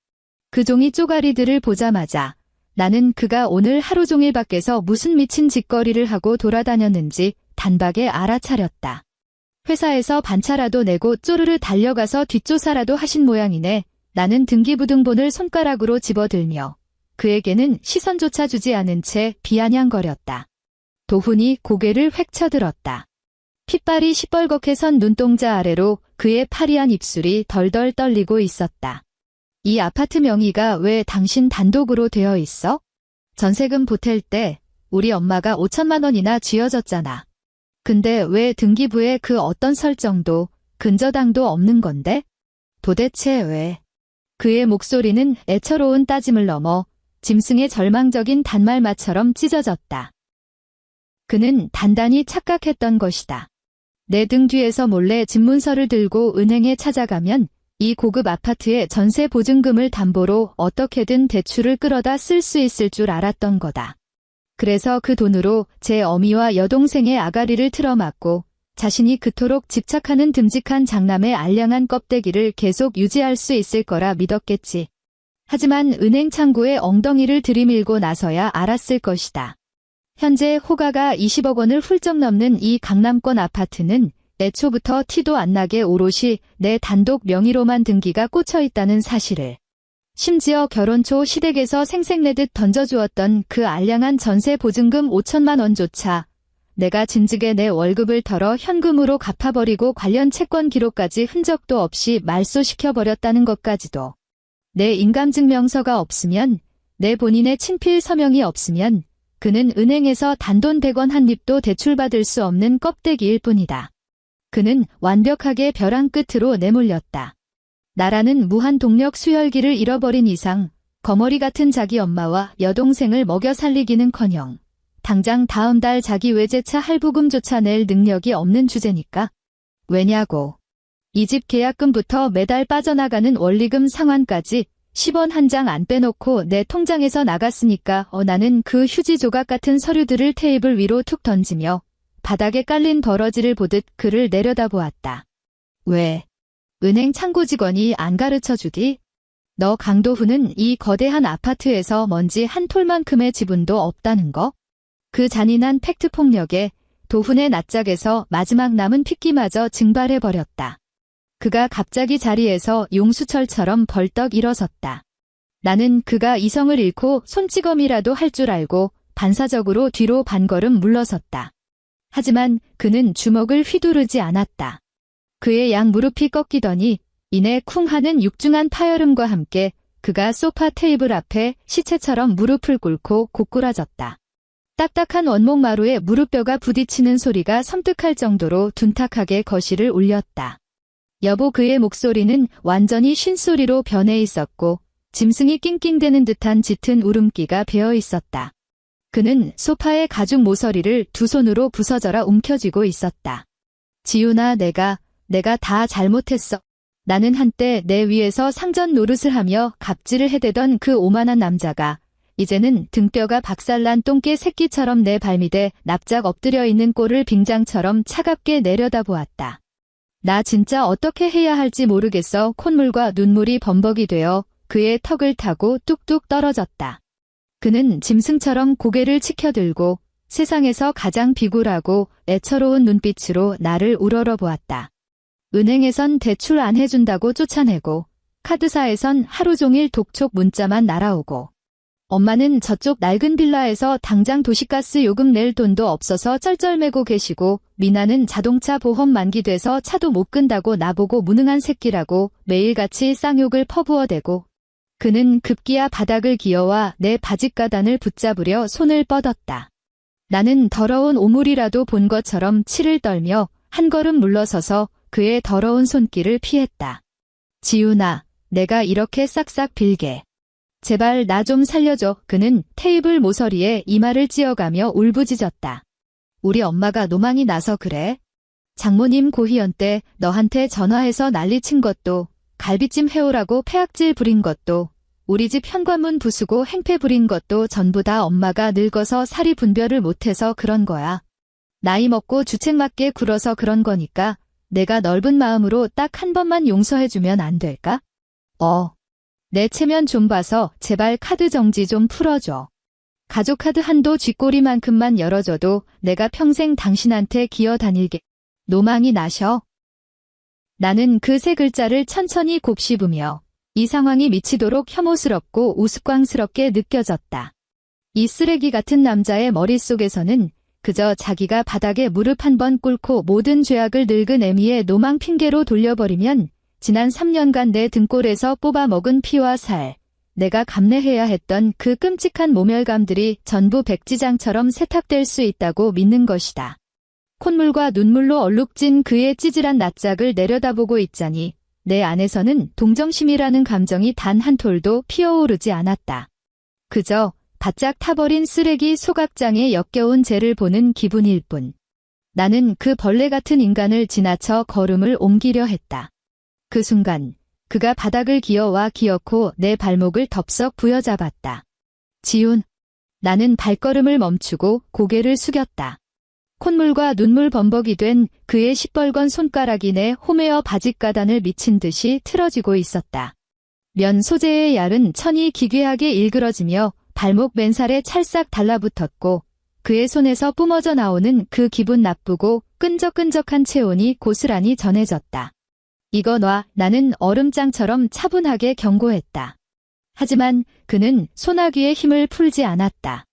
그 종이 쪼가리들을 보자마자 나는 그가 오늘 하루 종일 밖에서 무슨 미친 짓거리를 하고 돌아다녔는지 단박에 알아차렸다. 회사에서 반차라도 내고 쪼르르 달려가서 뒷조사라도 하신 모양이네. 나는 등기부 등본을 손가락으로 집어들며 그에게는 시선조차 주지 않은 채 비아냥거렸다. 도훈이 고개를 획 쳐들었다. 핏발이 시뻘겋게 선 눈동자 아래로 그의 파리한 입술이 덜덜 떨리고 있었다. 이 아파트 명의가 왜 당신 단독으로 되어 있어? 전세금 보탤 때 우리 엄마가 5천만 원이나 쥐어졌잖아. 근데 왜 등기부에 그 어떤 설정도 근저당도 없는 건데? 도대체 왜? 그의 목소리는 애처로운 따짐을 넘어 짐승의 절망적인 단말마처럼 찢어졌다. 그는 단단히 착각했던 것이다. 내 등 뒤에서 몰래 집문서를 들고 은행에 찾아가면 이 고급 아파트의 전세 보증금을 담보로 어떻게든 대출을 끌어다 쓸 수 있을 줄 알았던 거다. 그래서 그 돈으로 제 어미와 여동생의 아가리를 틀어막고 자신이 그토록 집착하는 듬직한 장남의 알량한 껍데기를 계속 유지할 수 있을 거라 믿었겠지. 하지만 은행 창구에 엉덩이를 들이밀고 나서야 알았을 것이다. 현재 호가가 20억 원을 훌쩍 넘는 이 강남권 아파트는 애초부터 티도 안 나게 오롯이 내 단독 명의로만 등기가 꽂혀 있다는 사실을. 심지어 결혼 초 시댁에서 생색내듯 던져주었던 그 알량한 전세 보증금 5천만 원조차 내가 진즉에 내 월급을 털어 현금으로 갚아버리고 관련 채권 기록까지 흔적도 없이 말소시켜버렸다는 것까지도. 내 인감증명서가 없으면, 내 본인의 친필 서명이 없으면 그는 은행에서 단돈 100원 한 입도 대출받을 수 없는 껍데기일 뿐이다. 그는 완벽하게 벼랑 끝으로 내몰렸다. 나라는 무한 동력 수혈기를 잃어버린 이상 거머리 같은 자기 엄마와 여동생을 먹여 살리기는커녕 당장 다음 달 자기 외제차 할부금조차 낼 능력이 없는 주제니까. 왜냐고. 이 집 계약금부터 매달 빠져나가는 원리금 상환까지 10원 한 장 안 빼놓고 내 통장에서 나갔으니까 나는 그 휴지 조각 같은 서류들을 테이블 위로 툭 던지며 바닥에 깔린 버러지를 보듯 그를 내려다보았다. 왜? 은행 창고 직원이 안 가르쳐주디? 너 강도훈은 이 거대한 아파트에서 먼지 한 톨만큼의 지분도 없다는 거? 그 잔인한 팩트 폭력에 도훈의 낯짝에서 마지막 남은 핏기마저 증발해버렸다. 그가 갑자기 자리에서 용수철처럼 벌떡 일어섰다. 나는 그가 이성을 잃고 손찌검이라도 할 줄 알고 반사적으로 뒤로 반걸음 물러섰다. 하지만 그는 주먹을 휘두르지 않았다. 그의 양 무릎이 꺾이더니 이내 쿵 하는 육중한 파열음과 함께 그가 소파 테이블 앞에 시체처럼 무릎을 꿇고 고꾸라졌다. 딱딱한 원목마루에 무릎뼈가 부딪히는 소리가 섬뜩할 정도로 둔탁하게 거실을 울렸다. 여보 그의 목소리는 완전히 쉰소리로 변해 있었고 짐승이 낑낑대는 듯한 짙은 울음기가 배어 있었다. 그는 소파의 가죽 모서리를 두 손으로 부서져라 움켜쥐고 있었다. 지훈아 내가 다 잘못했어. 나는 한때 내 위에서 상전 노릇을 하며 갑질을 해대던 그 오만한 남자가 이제는 등뼈가 박살난 똥개 새끼처럼 내 발밑에 납작 엎드려 있는 꼴을 빙장처럼 차갑게 내려다보았다. 나 진짜 어떻게 해야 할지 모르겠어. 콧물과 눈물이 범벅이 되어 그의 턱을 타고 뚝뚝 떨어졌다. 그는 짐승처럼 고개를 치켜들고 세상에서 가장 비굴하고 애처로운 눈빛으로 나를 우러러보았다. 은행에선 대출 안 해준다고 쫓아내고 카드사에선 하루 종일 독촉 문자만 날아오고 엄마는 저쪽 낡은 빌라에서 당장 도시가스 요금 낼 돈도 없어서 쩔쩔매고 계시고 미나는 자동차 보험 만기돼서 차도 못 끈다고 나보고 무능한 새끼라고 매일같이 쌍욕을 퍼부어대고 그는 급기야 바닥을 기어와 내 바짓가단을 붙잡으려 손을 뻗었다. 나는 더러운 오물이라도 본 것처럼 치를 떨며 한 걸음 물러서서 그의 더러운 손길을 피했다. 지훈아, 내가 이렇게 싹싹 빌게. 제발 나 좀 살려줘. 그는 테이블 모서리에 이마를 찧어가며 울부짖었다. 우리 엄마가 노망이 나서 그래? 장모님 고희연 때 너한테 전화해서 난리친 것도 갈비찜 해오라고 폐악질 부린 것도 우리 집 현관문 부수고 행패 부린 것도 전부 다 엄마가 늙어서 살이 분별을 못해서 그런 거야. 나이 먹고 주책맞게 굴어서 그런 거니까 내가 넓은 마음으로 딱 한 번만 용서해주면 안 될까? 내 체면 좀 봐서 제발 카드 정지 좀 풀어줘. 가족카드 한도 쥐꼬리만큼만 열어줘도 내가 평생 당신한테 기어다닐게. 노망이 나셔. 나는 그 세 글자를 천천히 곱씹으며 이 상황이 미치도록 혐오스럽고 우스꽝스럽게 느껴졌다. 이 쓰레기 같은 남자의 머릿속에서는 그저 자기가 바닥에 무릎 한 번 꿇고 모든 죄악을 늙은 애미의 노망 핑계로 돌려버리면 지난 3년간 내 등골에서 뽑아먹은 피와 살, 내가 감내해야 했던 그 끔찍한 모멸감들이 전부 백지장처럼 세탁될 수 있다고 믿는 것이다. 콧물과 눈물로 얼룩진 그의 찌질한 낯짝을 내려다보고 있자니 내 안에서는 동정심이라는 감정이 단 한 톨도 피어오르지 않았다. 그저 바짝 타버린 쓰레기 소각장에 역겨운 죄를 보는 기분일 뿐. 나는 그 벌레 같은 인간을 지나쳐 걸음을 옮기려 했다. 그 순간 그가 바닥을 기어와 기어코 내 발목을 덥석 부여잡았다. 지훈. 나는 발걸음을 멈추고 고개를 숙였다. 콧물과 눈물 범벅이 된 그의 시뻘건 손가락이 내 홈웨어 바짓가단을 미친 듯이 틀어지고 있었다. 면 소재의 얇은 천이 기괴하게 일그러지며 발목 맨살에 찰싹 달라붙었고 그의 손에서 뿜어져 나오는 그 기분 나쁘고 끈적끈적한 체온이 고스란히 전해졌다. 이거 놔. 나는 얼음장처럼 차분하게 경고했다. 하지만 그는 소나귀의 힘을 풀지 않았다.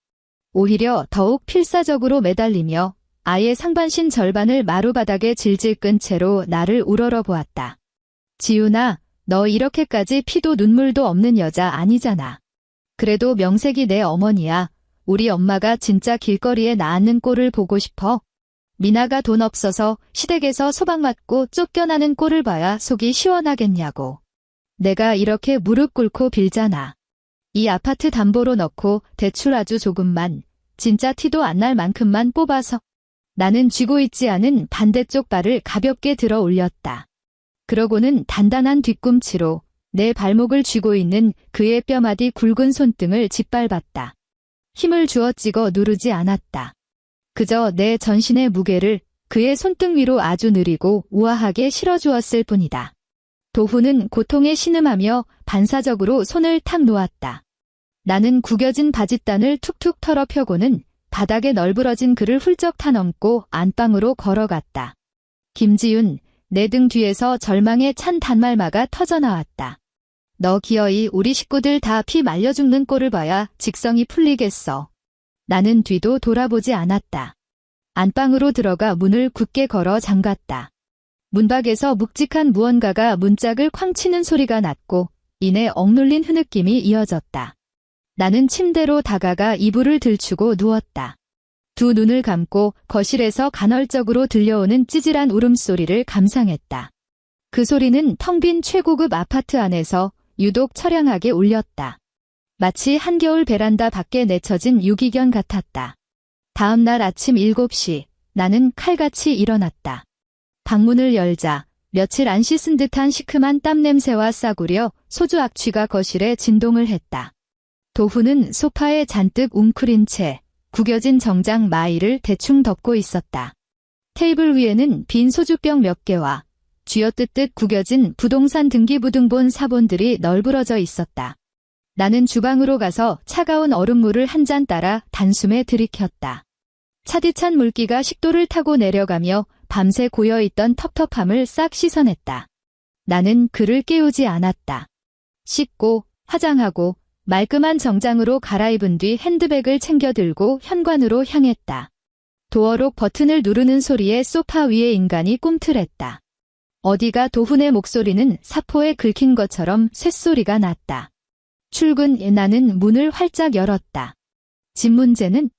오히려 더욱 필사적으로 매달리며 아예 상반신 절반을 마루바닥에 질질 끈 채로 나를 우러러보았다. 지훈아, 너 이렇게까지 피도 눈물도 없는 여자 아니잖아. 그래도 명색이 내 어머니야. 우리 엄마가 진짜 길거리에 나앉는 꼴을 보고 싶어. 미나가 돈 없어서 시댁에서 소박 맞고 쫓겨나는 꼴을 봐야 속이 시원하겠냐고. 내가 이렇게 무릎 꿇고 빌잖아. 이 아파트 담보로 넣고 대출 아주 조금만, 진짜 티도 안 날 만큼만 뽑아서. 나는 쥐고 있지 않은 반대쪽 발을 가볍게 들어 올렸다. 그러고는 단단한 뒤꿈치로 내 발목을 쥐고 있는 그의 뼈마디 굵은 손등을 짓밟았다. 힘을 주어 찍어 누르지 않았다. 그저 내 전신의 무게를 그의 손등 위로 아주 느리고 우아하게 실어주었을 뿐이다. 도훈은 고통에 신음하며 반사적으로 손을 탁 놓았다. 나는 구겨진 바짓단을 툭툭 털어 펴고는 바닥에 널브러진 그를 훌쩍 타넘고 안방으로 걸어갔다. 김지훈, 내 등 뒤에서 절망에 찬 단말마가 터져나왔다. 너 기어이 우리 식구들 다 피 말려 죽는 꼴을 봐야 직성이 풀리겠어. 나는 뒤도 돌아보지 않았다. 안방으로 들어가 문을 굳게 걸어 잠갔다. 문밖에서 묵직한 무언가가 문짝을 쾅 치는 소리가 났고 이내 억눌린 흐느낌이 이어졌다. 나는 침대로 다가가 이불을 들추고 누웠다. 두 눈을 감고 거실에서 간헐적으로 들려오는 찌질한 울음소리를 감상했다. 그 소리는 텅 빈 최고급 아파트 안에서 유독 처량하게 울렸다. 마치 한겨울 베란다 밖에 내쳐진 유기견 같았다. 다음 날 아침 7시 나는 칼같이 일어났다. 방문을 열자 며칠 안 씻은 듯한 시큼한 땀 냄새와 싸구려 소주 악취가 거실에 진동을 했다. 도훈은 소파에 잔뜩 웅크린 채 구겨진 정장 마이를 대충 덮고 있었다. 테이블 위에는 빈 소주병 몇 개와 쥐어뜯듯 구겨진 부동산 등기부등본 사본들이 널브러져 있었다. 나는 주방으로 가서 차가운 얼음물을 한 잔 따라 단숨에 들이켰다. 차디찬 물기가 식도를 타고 내려가며 밤새 고여있던 텁텁함을 싹 씻어냈다. 나는 그를 깨우지 않았다. 씻고 화장하고 말끔한 정장으로 갈아입은 뒤 핸드백을 챙겨 들고 현관으로 향했다. 도어록 버튼을 누르는 소리에 소파 위의 인간이 꿈틀했다. 어디가 도훈의 목소리는 사포에 긁힌 것처럼 쇳소리가 났다. 출근. 나는 문을 활짝 열었다. 집 문제는?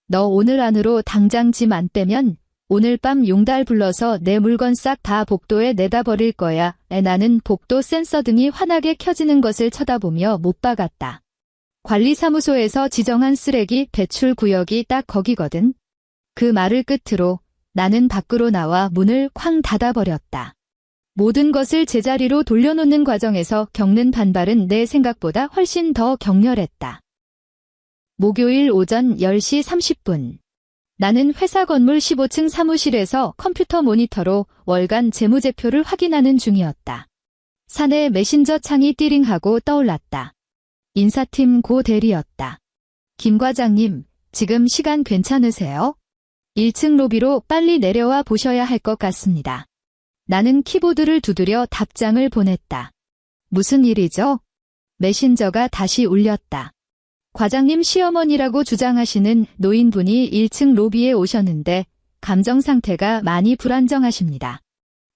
너 오늘 안으로 당장 짐 안 빼면 오늘 밤 용달 불러서 내 물건 싹 다 복도에 내다 버릴 거야. 나는 복도 센서 등이 환하게 켜지는 것을 쳐다보며 못 박았다. 관리사무소에서 지정한 쓰레기 배출 구역이 딱 거기거든. 그 말을 끝으로 나는 밖으로 나와 문을 쾅 닫아버렸다. 모든 것을 제자리로 돌려놓는 과정에서 겪는 반발은 내 생각보다 훨씬 더 격렬했다. 목요일 오전 10시 30분. 나는 회사 건물 15층 사무실에서 컴퓨터 모니터로 월간 재무제표를 확인하는 중이었다. 사내 메신저 창이 띠링하고 떠올랐다. 인사팀 고 대리였다. 김 과장님, 지금 시간 괜찮으세요? 1층 로비로 빨리 내려와 보셔야 할 것 같습니다. 나는 키보드를 두드려 답장을 보냈다. 무슨 일이죠? 메신저가 다시 울렸다. 과장님 시어머니라고 주장하시는 노인분이 1층 로비에 오셨는데 감정 상태가 많이 불안정하십니다.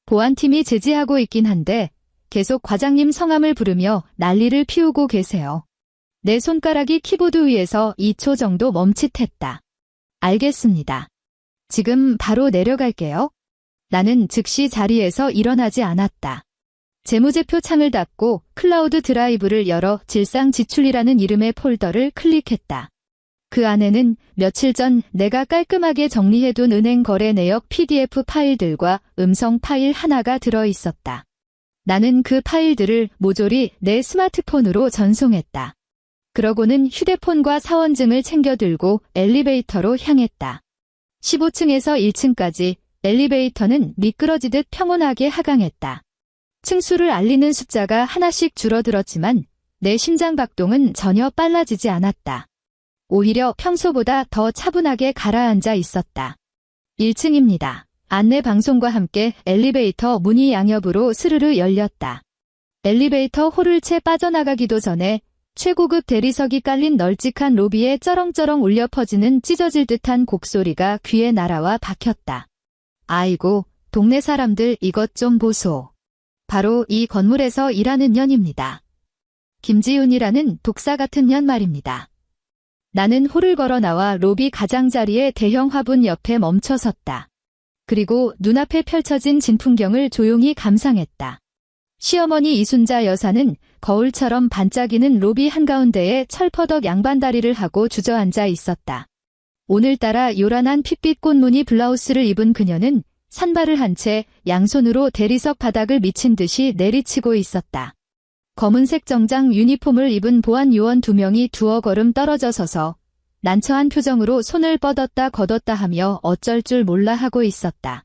보안팀이 제지하고 있긴 한데 계속 과장님 성함을 부르며 난리를 피우고 계세요. 내 손가락이 키보드 위에서 2초 정도 멈칫했다. 알겠습니다. 지금 바로 내려갈게요. 나는 즉시 자리에서 일어나지 않았다. 재무제표 창을 닫고 클라우드 드라이브를 열어 질상지출이라는 이름의 폴더를 클릭했다. 그 안에는 며칠 전 내가 깔끔하게 정리해둔 은행 거래 내역 PDF 파일들과 음성 파일 하나가 들어있었다. 나는 그 파일들을 모조리 내 스마트폰으로 전송했다. 그러고는 휴대폰과 사원증을 챙겨 들고 엘리베이터로 향했다. 15층에서 1층까지 엘리베이터는 미끄러지듯 평온하게 하강했다. 층수를 알리는 숫자가 하나씩 줄어들었지만 내 심장 박동은 전혀 빨라지지 않았다. 오히려 평소보다 더 차분하게 가라앉아 있었다. 1층입니다. 안내 방송과 함께 엘리베이터 문이 양옆으로 스르르 열렸다. 엘리베이터 홀을 채 빠져나가기도 전에 최고급 대리석이 깔린 널찍한 로비에 쩌렁쩌렁 울려 퍼지는 찢어질 듯한 곡소리가 귀에 날아와 박혔다. 아이고, 동네 사람들 이것 좀 보소. 바로 이 건물에서 일하는 년입니다. 김지훈이라는 독사 같은 년 말입니다. 나는 홀을 걸어 나와 로비 가장자리의 대형 화분 옆에 멈춰 섰다. 그리고 눈앞에 펼쳐진 진풍경을 조용히 감상했다. 시어머니 이순자 여사는 거울처럼 반짝이는 로비 한가운데에 철퍼덕 양반다리를 하고 주저앉아 있었다. 오늘따라 요란한 핏빛 꽃무늬 블라우스를 입은 그녀는 산발을 한 채 양손으로 대리석 바닥을 미친 듯이 내리치고 있었다. 검은색 정장 유니폼을 입은 보안 요원 2명이 두어 걸음 떨어져 서서 난처한 표정으로 손을 뻗었다 걷었다 하며 어쩔 줄 몰라 하고 있었다.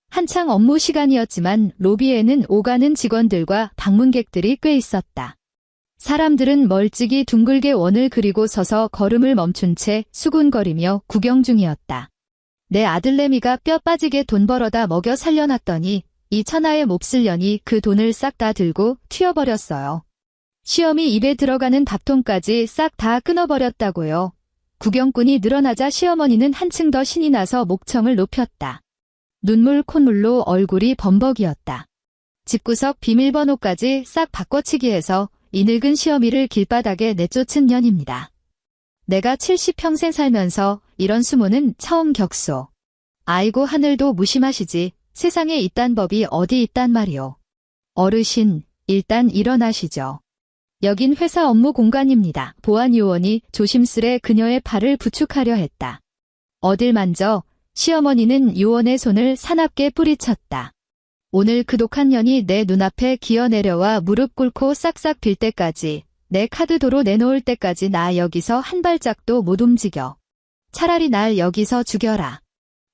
한창 업무 시간이었지만 로비에는 오가는 직원들과 방문객들이 꽤 있었다. 사람들은 멀찍이 둥글게 원을 그리고 서서 걸음을 멈춘 채 수군거리며 구경 중이었다. 내 아들내미가 뼈 빠지게 돈 벌어다 먹여 살려놨더니 이 천하의 몹쓸 년이 그 돈을 싹 다 들고 튀어버렸어요. 시어미 입에 들어가는 밥통까지 싹 다 끊어버렸다고요. 구경꾼이 늘어나자 시어머니는 한층 더 신이 나서 목청을 높였다. 눈물 콧물로 얼굴이 범벅이었다. 집구석 비밀번호까지 싹 바꿔치기해서 이 늙은 시어미를 길바닥에 내쫓은 년입니다. 내가 70평생 살면서 이런 수모는 처음 겪소. 아이고 하늘도 무심하시지. 세상에 이딴 법이 어디 있단 말이오. 어르신, 일단 일어나시죠. 여긴 회사 업무 공간입니다. 보안 요원이 조심스레 그녀의 팔을 부축하려 했다. 어딜 만져. 시어머니는 요원의 손을 사납게 뿌리쳤다. 오늘 그 독한 년이 내 눈앞에 기어 내려와 무릎 꿇고 싹싹 빌 때까지, 내 카드 도로 내놓을 때까지 나 여기서 한 발짝도 못 움직여. 차라리 날 여기서 죽여라.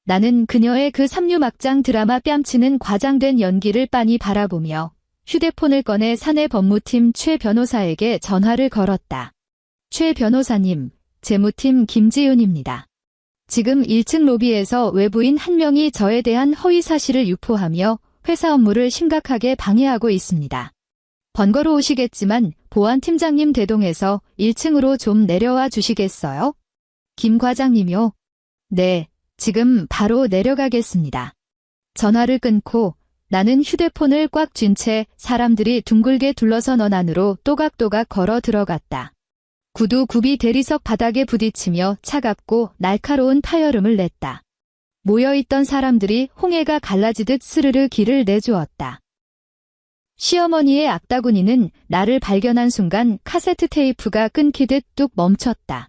나는 그녀의 그 삼류막장 드라마 뺨치는 과장된 연기를 빤히 바라보며 휴대폰을 꺼내 사내 법무팀 최 변호사에게 전화를 걸었다. 최 변호사님, 재무팀 김지윤입니다. 지금 1층 로비에서 외부인 한 명이 저에 대한 허위 사실을 유포하며 회사 업무를 심각하게 방해하고 있습니다. 번거로우시겠지만 보안팀장님 대동해서 1층으로 좀 내려와 주시겠어요? 김 과장님요. 네, 지금 바로 내려가겠습니다. 전화를 끊고 나는 휴대폰을 꽉 쥔 채 사람들이 둥글게 둘러선 안으로 또각또각 걸어 들어갔다. 구두 굽이 대리석 바닥에 부딪히며 차갑고 날카로운 파열음을 냈다. 모여있던 사람들이 홍해가 갈라지듯 스르르 길을 내주었다. 시어머니의 악다구니는 나를 발견한 순간 카세트 테이프가 끊기듯 뚝 멈췄다.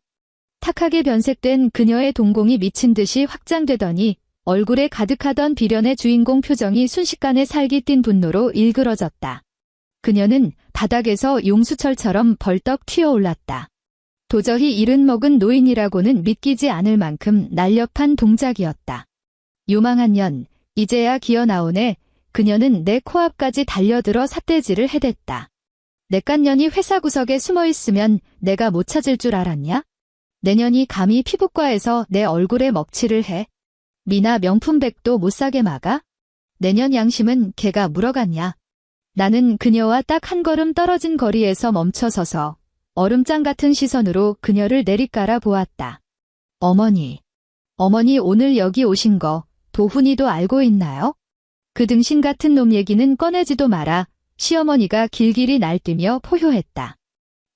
탁하게 변색된 그녀의 동공이 미친 듯이 확장되더니 얼굴에 가득하던 비련의 주인공 표정이 순식간에 살기 띈 분노로 일그러졌다. 그녀는 바닥에서 용수철처럼 벌떡 튀어올랐다. 도저히 이른 먹은 노인이라고는 믿기지 않을 만큼 날렵한 동작이었다. 요망한 년, 이제야 기어 나오네. 그녀는 내 코앞까지 달려들어 삿대질을 해댔다. 내깐년이 회사 구석에 숨어있으면 내가 못 찾을 줄 알았냐? 내년이 감히 피부과에서 내 얼굴에 먹칠을 해. 미나 명품백도 못 사게 막아? 내년 양심은 걔가 물어갔냐? 나는 그녀와 딱 한 걸음 떨어진 거리에서 멈춰서서 얼음장 같은 시선으로 그녀를 내리깔아 보았다. 어머니 오늘 여기 오신 거 도훈이도 알고 있나요? 그 등신 같은 놈 얘기는 꺼내지도 마라. 시어머니가 길길이 날뛰며 포효했다.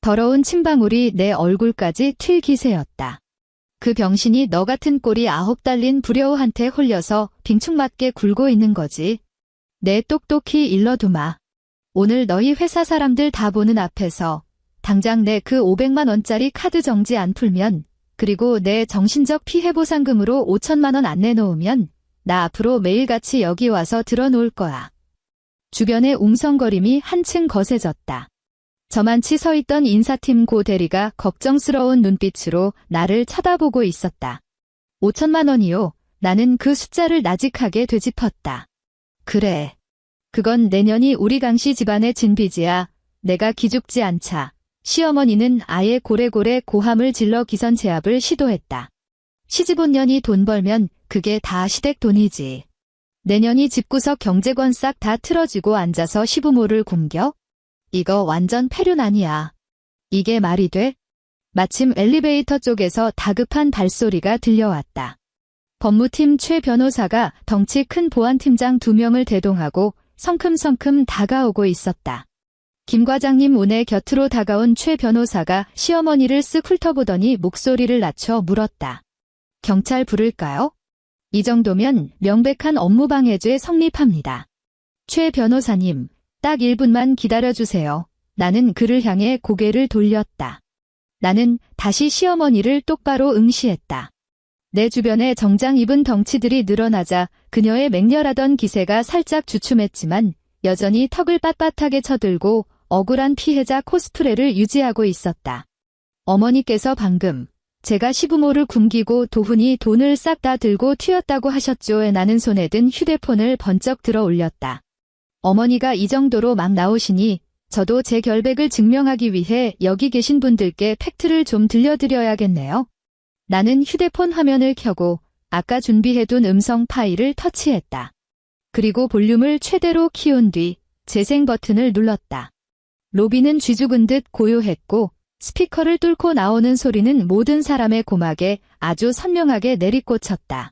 더러운 침방울이 내 얼굴까지 튈 기세였다. 그 병신이 너 같은 꼴이 9 달린 불효한테 홀려서 빙충맞게 굴고 있는 거지. 내 똑똑히 일러두마. 오늘 너희 회사 사람들 다 보는 앞에서 당장 내 그 500만 원짜리 카드 정지 안 풀면, 그리고 내 정신적 피해 보상금으로 5천만 원 안 내놓으면 나 앞으로 매일같이 여기 와서 들어놓을 거야. 주변의 웅성거림이 한층 거세졌다. 저만치 서있던 인사팀 고 대리가 걱정스러운 눈빛으로 나를 쳐다보고 있었다. 5천만 원이요. 나는 그 숫자를 나직하게 되짚었다. 그래. 그건 내년이 우리 강씨 집안의 진빚이야. 내가 기죽지 않자. 시어머니는 아예 고래고래 고함을 질러 기선 제압을 시도했다. 시집 온 년이 돈 벌면 그게 다 시댁 돈이지. 내년이 집구석 경제권 싹 다 틀어지고 앉아서 시부모를 굶겨? 이거 완전 폐륜 아니야. 이게 말이 돼? 마침 엘리베이터 쪽에서 다급한 발소리가 들려왔다. 법무팀 최 변호사가 덩치 큰 보안팀장 2명을 대동하고 성큼성큼 다가오고 있었다. 김 과장님 오네 곁으로 다가온 최 변호사가 시어머니를 쓱 훑어보더니 목소리를 낮춰 물었다. 경찰 부를까요? 이 정도면 명백한 업무방해죄 성립합니다. 최 변호사님, 딱 1분만 기다려주세요. 나는 그를 향해 고개를 돌렸다. 나는 다시 시어머니를 똑바로 응시했다. 내 주변에 정장 입은 덩치들이 늘어나자 그녀의 맹렬하던 기세가 살짝 주춤했지만 여전히 턱을 빳빳하게 쳐들고 억울한 피해자 코스프레를 유지하고 있었다. 어머니께서 방금 제가 시부모를 굶기고 도훈이 돈을 싹 다 들고 튀었다고 하셨죠. 나는 손에 든 휴대폰을 번쩍 들어 올렸다. 어머니가 이 정도로 막 나오시니 저도 제 결백을 증명하기 위해 여기 계신 분들께 팩트를 좀 들려드려야겠네요. 나는 휴대폰 화면을 켜고 아까 준비해둔 음성 파일을 터치했다. 그리고 볼륨을 최대로 키운 뒤 재생 버튼을 눌렀다. 로비는 쥐죽은 듯 고요했고 스피커를 뚫고 나오는 소리는 모든 사람의 고막에 아주 선명하게 내리꽂혔다.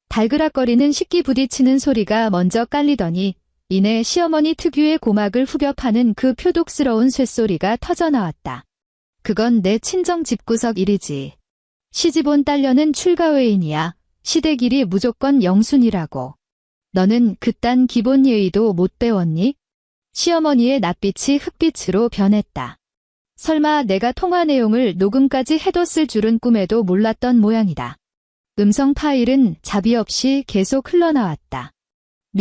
달그락거리는 식기 부딪히는 소리가 먼저 깔리더니 이내 시어머니 특유의 고막을 후벼 파는 그 표독스러운 쇳소리가 터져나왔다. 그건 내 친정 집구석 일이지. 시집 온 딸녀는 출가외인이야. 시댁일이 무조건 영순이라고. 너는 그딴 기본 예의도 못 배웠니? 시어머니의 낯빛이 흑빛으로 변했다. 설마 내가 통화 내용을 녹음까지 해뒀을 줄은 꿈에도 몰랐던 모양이다. 음성 파일은 자비 없이 계속 흘러나왔다.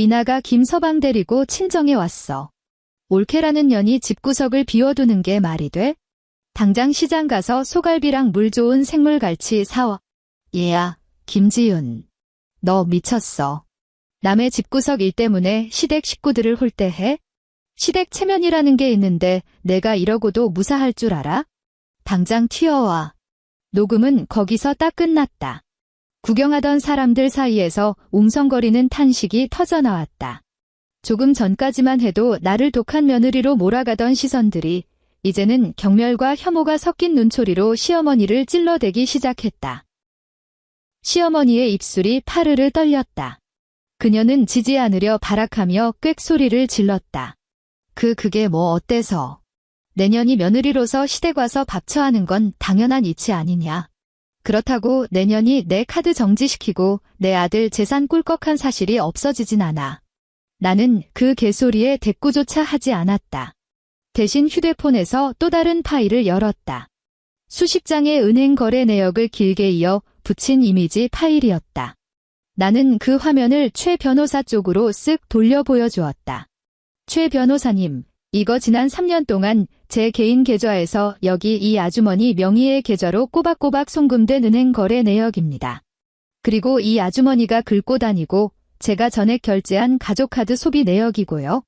미나가 김서방 데리고 친정에 왔어. 올케라는 년이 집구석을 비워두는 게 말이 돼? 당장 시장 가서 소갈비랑 물 좋은 생물갈치 사와. 얘야, 김지윤. 너 미쳤어. 남의 집구석 일 때문에 시댁 식구들을 홀대해? 시댁 체면이라는 게 있는데 내가 이러고도 무사할 줄 알아? 당장 튀어와. 녹음은 거기서 딱 끝났다. 구경하던 사람들 사이에서 웅성거리는 탄식이 터져나왔다. 조금 전까지만 해도 나를 독한 며느리로 몰아가던 시선들이 이제는 경멸과 혐오가 섞인 눈초리로 시어머니를 찔러대기 시작했다. 시어머니의 입술이 파르르 떨렸다. 그녀는 지지 않으려 발악하며 꽥소리를 질렀다. 그게 뭐 어때서? 내년이 며느리로서 시댁 와서 밥처하는 건 당연한 이치 아니냐. 그렇다고 내년이 내 카드 정지시키고 내 아들 재산 꿀꺽한 사실이 없어지진 않아. 나는 그 개소리에 대꾸조차 하지 않았다. 대신 휴대폰에서 또 다른 파일을 열었다. 수십 장의 은행 거래 내역을 길게 이어 붙인 이미지 파일이었다. 나는 그 화면을 최 변호사 쪽으로 쓱 돌려 보여주었다. 최 변호사님, 이거 지난 3년 동안 제 개인 계좌에서 여기 이 아주머니 명의의 계좌로 꼬박꼬박 송금된 은행 거래 내역입니다. 그리고 이 아주머니가 긁고 다니고 제가 전액 결제한 가족카드 소비 내역이고요.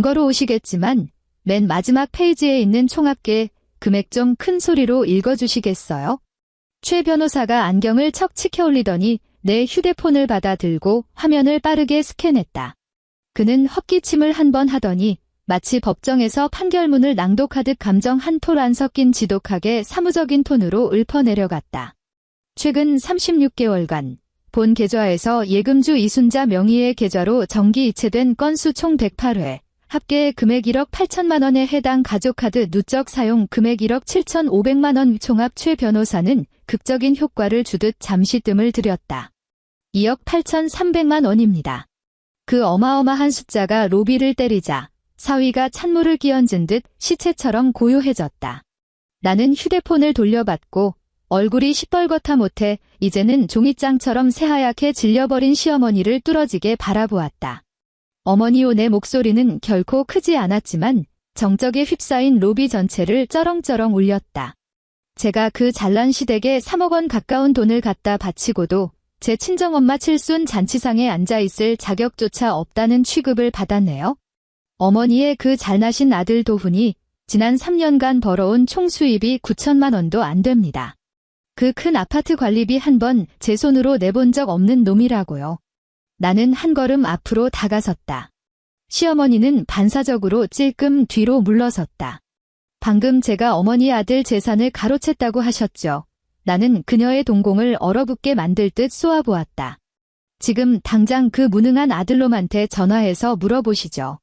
번거로우시겠지만 맨 마지막 페이지에 있는 총합계 금액 좀 큰 소리로 읽어주시겠어요? 최 변호사가 안경을 척 치켜올리더니 내 휴대폰을 받아 들고 화면을 빠르게 스캔했다. 그는 헛기침을 한 번 하더니 마치 법정에서 판결문을 낭독하듯 감정 한 톨 안 섞인 지독하게 사무적인 톤으로 읊어내려갔다. 최근 36개월간 본 계좌에서 예금주 이순자 명의의 계좌로 정기 이체된 건수 총 108회, 합계 금액 1억 8천만 원에 해당 가족카드 누적 사용 금액 1억 7,500만 원 총합. 최 변호사는 극적인 효과를 주듯 잠시 뜸을 들였다. 2억 8,300만 원입니다. 그 어마어마한 숫자가 로비를 때리자 사위가 찬물을 끼얹은 듯 시체처럼 고요해졌다. 나는 휴대폰을 돌려받고 얼굴이 시뻘겋다 못해 이제는 종이장처럼 새하얗게 질려버린 시어머니를 뚫어지게 바라보았다. 어머니오, 내 목소리는 결코 크지 않았지만 정적에 휩싸인 로비 전체를 쩌렁쩌렁 울렸다. 제가 그 잘난 시댁에 3억 원 가까운 돈을 갖다 바치고도 제 친정엄마 칠순 잔치상에 앉아있을 자격조차 없다는 취급을 받았네요. 어머니의 그 잘나신 아들 도훈이 지난 3년간 벌어온 총 수입이 9천만 원도 안 됩니다. 그 큰 아파트 관리비 한 번 제 손으로 내본 적 없는 놈이라고요. 나는 한 걸음 앞으로 다가섰다. 시어머니는 반사적으로 찔끔 뒤로 물러섰다. 방금 제가 어머니 아들 재산을 가로챘다고 하셨죠. 나는 그녀의 동공을 얼어붙게 만들 듯 쏘아보았다. 지금 당장 그 무능한 아들놈한테 전화해서 물어보시죠.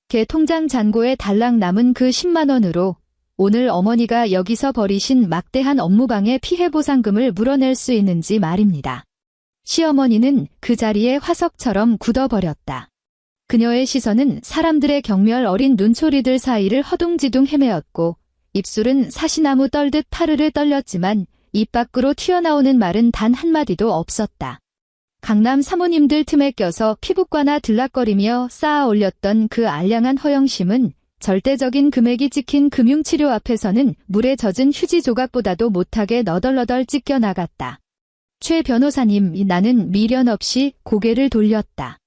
걔 통장 잔고에 달랑 남은 그 10만 원으로 오늘 어머니가 여기서 벌이신 막대한 업무방해 피해보상금을 물어낼 수 있는지 말입니다. 시어머니는 그 자리에 화석처럼 굳어버렸다. 그녀의 시선은 사람들의 경멸 어린 눈초리들 사이를 허둥지둥 헤매었고 입술은 사시나무 떨듯 파르르 떨렸지만 입 밖으로 튀어나오는 말은 단 한마디도 없었다. 강남 사모님들 틈에 껴서 피부과나 들락거리며 쌓아 올렸던 그 알량한 허영심은 절대적인 금액이 찍힌 금융치료 앞에서는 물에 젖은 휴지 조각보다도 못하게 너덜너덜 찢겨나갔다. 최 변호사님, 나는 미련 없이 고개를 돌렸다.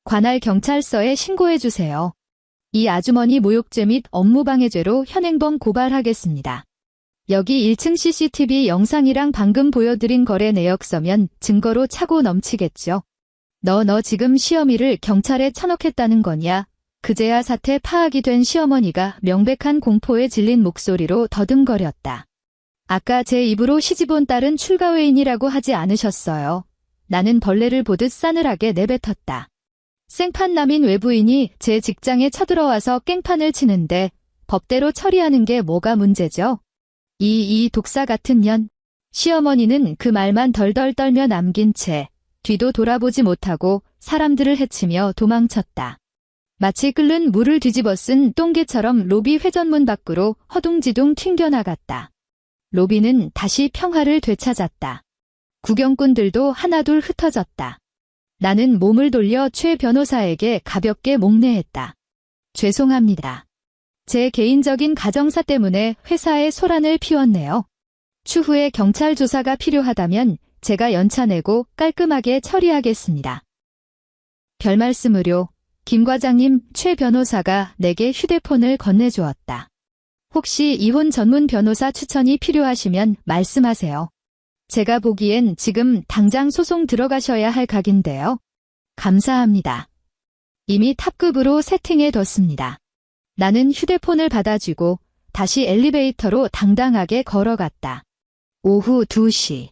관할 경찰서에 신고해주세요. 이 아주머니 모욕죄 및 업무방해죄로 현행범 고발하겠습니다. 여기 1층 CCTV 영상이랑 방금 보여드린 거래 내역서면 증거로 차고 넘치겠죠. 너 지금 시어미를 경찰에 쳐넣겠다는 거냐? 그제야 사태 파악이 된 시어머니가 명백한 공포에 질린 목소리로 더듬거렸다. 아까 제 입으로 시집온 딸은 출가회인이라고 하지 않으셨어요. 나는 벌레를 보듯 싸늘하게 내뱉었다. 생판남인 외부인이 제 직장에 쳐들어와서 깽판을 치는데 법대로 처리하는 게 뭐가 문제죠? 이 독사 같은 년. 시어머니는 그 말만 덜덜 떨며 남긴 채 뒤도 돌아보지 못하고 사람들을 해치며 도망쳤다. 마치 끓는 물을 뒤집어 쓴 똥개처럼 로비 회전문 밖으로 허둥지둥 튕겨나갔다. 로비는 다시 평화를 되찾았다. 구경꾼들도 하나둘 흩어졌다. 나는 몸을 돌려 최 변호사에게 가볍게 목례했다. 죄송합니다. 제 개인적인 가정사 때문에 회사에 소란을 피웠네요. 추후에 경찰 조사가 필요하다면 제가 연차 내고 깔끔하게 처리하겠습니다. 별말씀으로 김 과장님, 최 변호사가 내게 휴대폰을 건네주었다. 혹시 이혼 전문 변호사 추천이 필요하시면 말씀하세요. 제가 보기엔 지금 당장 소송 들어가셔야 할 각인데요. 감사합니다. 이미 탑급으로 세팅해뒀습니다. 나는 휴대폰을 받아주고 다시 엘리베이터로 당당하게 걸어갔다. 오후 2시.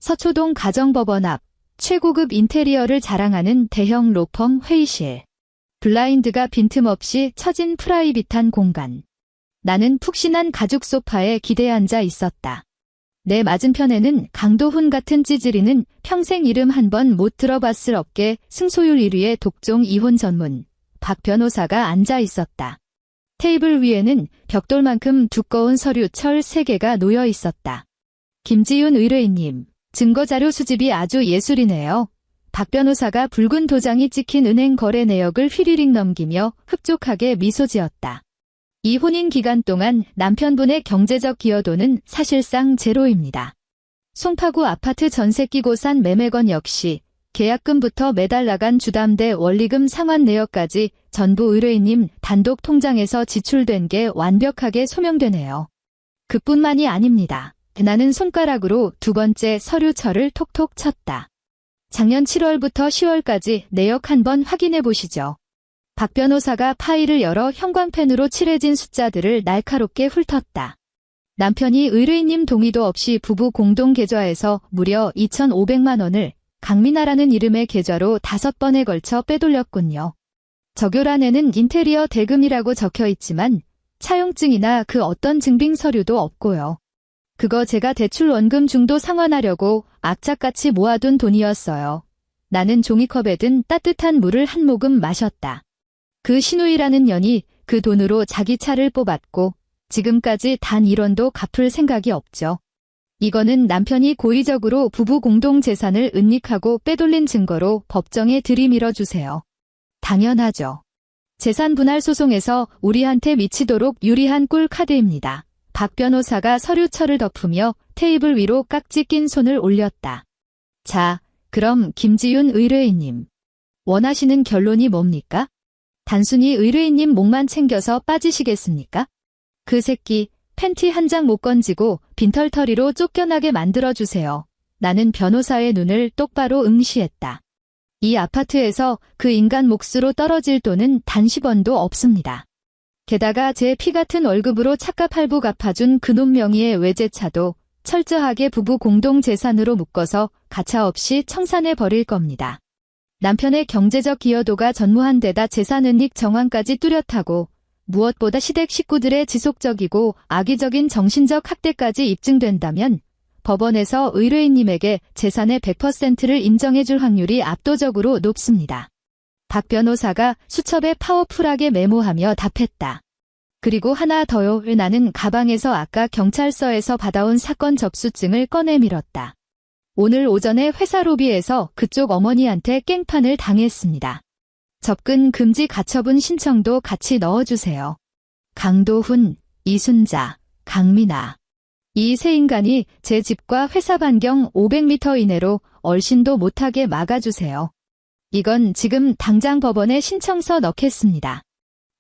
서초동 가정법원 앞 최고급 인테리어를 자랑하는 대형 로펌 회의실. 블라인드가 빈틈없이 쳐진 프라이빗한 공간. 나는 푹신한 가죽 소파에 기대 앉아 있었다. 내 맞은편에는 강도훈 같은 찌질이는 평생 이름 한 번 못 들어봤을 업계 승소율 1위의 독종 이혼 전문 박 변호사가 앉아 있었다. 테이블 위에는 벽돌만큼 두꺼운 서류 철 3개가 놓여 있었다. 김지윤 의뢰인님, 증거자료 수집이 아주 예술이네요. 박 변호사가 붉은 도장이 찍힌 은행 거래 내역을 휘리릭 넘기며 흡족하게 미소 지었다. 이 혼인 기간 동안 남편분의 경제적 기여도는 사실상 제로입니다. 송파구 아파트 전세 끼고 산 매매건 역시 계약금부터 매달 나간 주담대 원리금 상환 내역까지 전부 의뢰인님 단독 통장에서 지출된 게 완벽하게 소명되네요. 그뿐만이 아닙니다. 나는 손가락으로 2번째 서류철을 톡톡 쳤다. 작년 7월부터 10월까지 내역 한번 확인해 보시죠. 박 변호사가 파일을 열어 형광펜으로 칠해진 숫자들을 날카롭게 훑었다. 남편이 의뢰인님 동의도 없이 부부 공동 계좌에서 무려 2,500만 원을 강민아라는 이름의 계좌로 5번에 걸쳐 빼돌렸군요. 적요란에는 인테리어 대금이라고 적혀 있지만 차용증이나 그 어떤 증빙 서류도 없고요. 그거 제가 대출 원금 중도 상환하려고 악착같이 모아둔 돈이었어요. 나는 종이컵에 든 따뜻한 물을 한 모금 마셨다. 그 신우이라는 년이 그 돈으로 자기 차를 뽑았고 지금까지 단 1원도 갚을 생각이 없죠. 이거는 남편이 고의적으로 부부 공동 재산을 은닉하고 빼돌린 증거로 법정에 들이밀어 주세요. 당연하죠. 재산 분할 소송에서 우리한테 미치도록 유리한 꿀카드입니다. 박 변호사가 서류철을 덮으며 테이블 위로 깍지 낀 손을 올렸다. 자, 그럼 김지윤 의뢰인님. 원하시는 결론이 뭡니까? 단순히 의뢰인님 목만 챙겨서 빠지시겠습니까? 그 새끼 팬티 한 장 못 건지고 빈털터리로 쫓겨나게 만들어주세요. 나는 변호사의 눈을 똑바로 응시했다. 이 아파트에서 그 인간 몫으로 떨어질 돈은 단 10원도 없습니다. 게다가 제 피 같은 월급으로 차값 할부 갚아준 그놈 명의의 외제차도 철저하게 부부 공동 재산으로 묶어서 가차없이 청산해 버릴 겁니다. 남편의 경제적 기여도가 전무한 데다 재산 은닉 정황까지 뚜렷하고 무엇보다 시댁 식구들의 지속적이고 악의적인 정신적 학대까지 입증된다면 법원에서 의뢰인님에게 재산의 100%를 인정해줄 확률이 압도적으로 높습니다. 박 변호사가 수첩에 파워풀하게 메모하며 답했다. 그리고 하나 더요. 나는 가방에서 아까 경찰서에서 받아온 사건 접수증을 꺼내 밀었다. 오늘 오전에 회사 로비에서 그쪽 어머니한테 깽판을 당했습니다. 접근 금지 가처분 신청도 같이 넣어주세요. 강도훈, 이순자, 강민아. 이 세 인간이 제 집과 회사 반경 500m 이내로 얼씬도 못하게 막아주세요. 이건 지금 당장 법원에 신청서 넣겠습니다.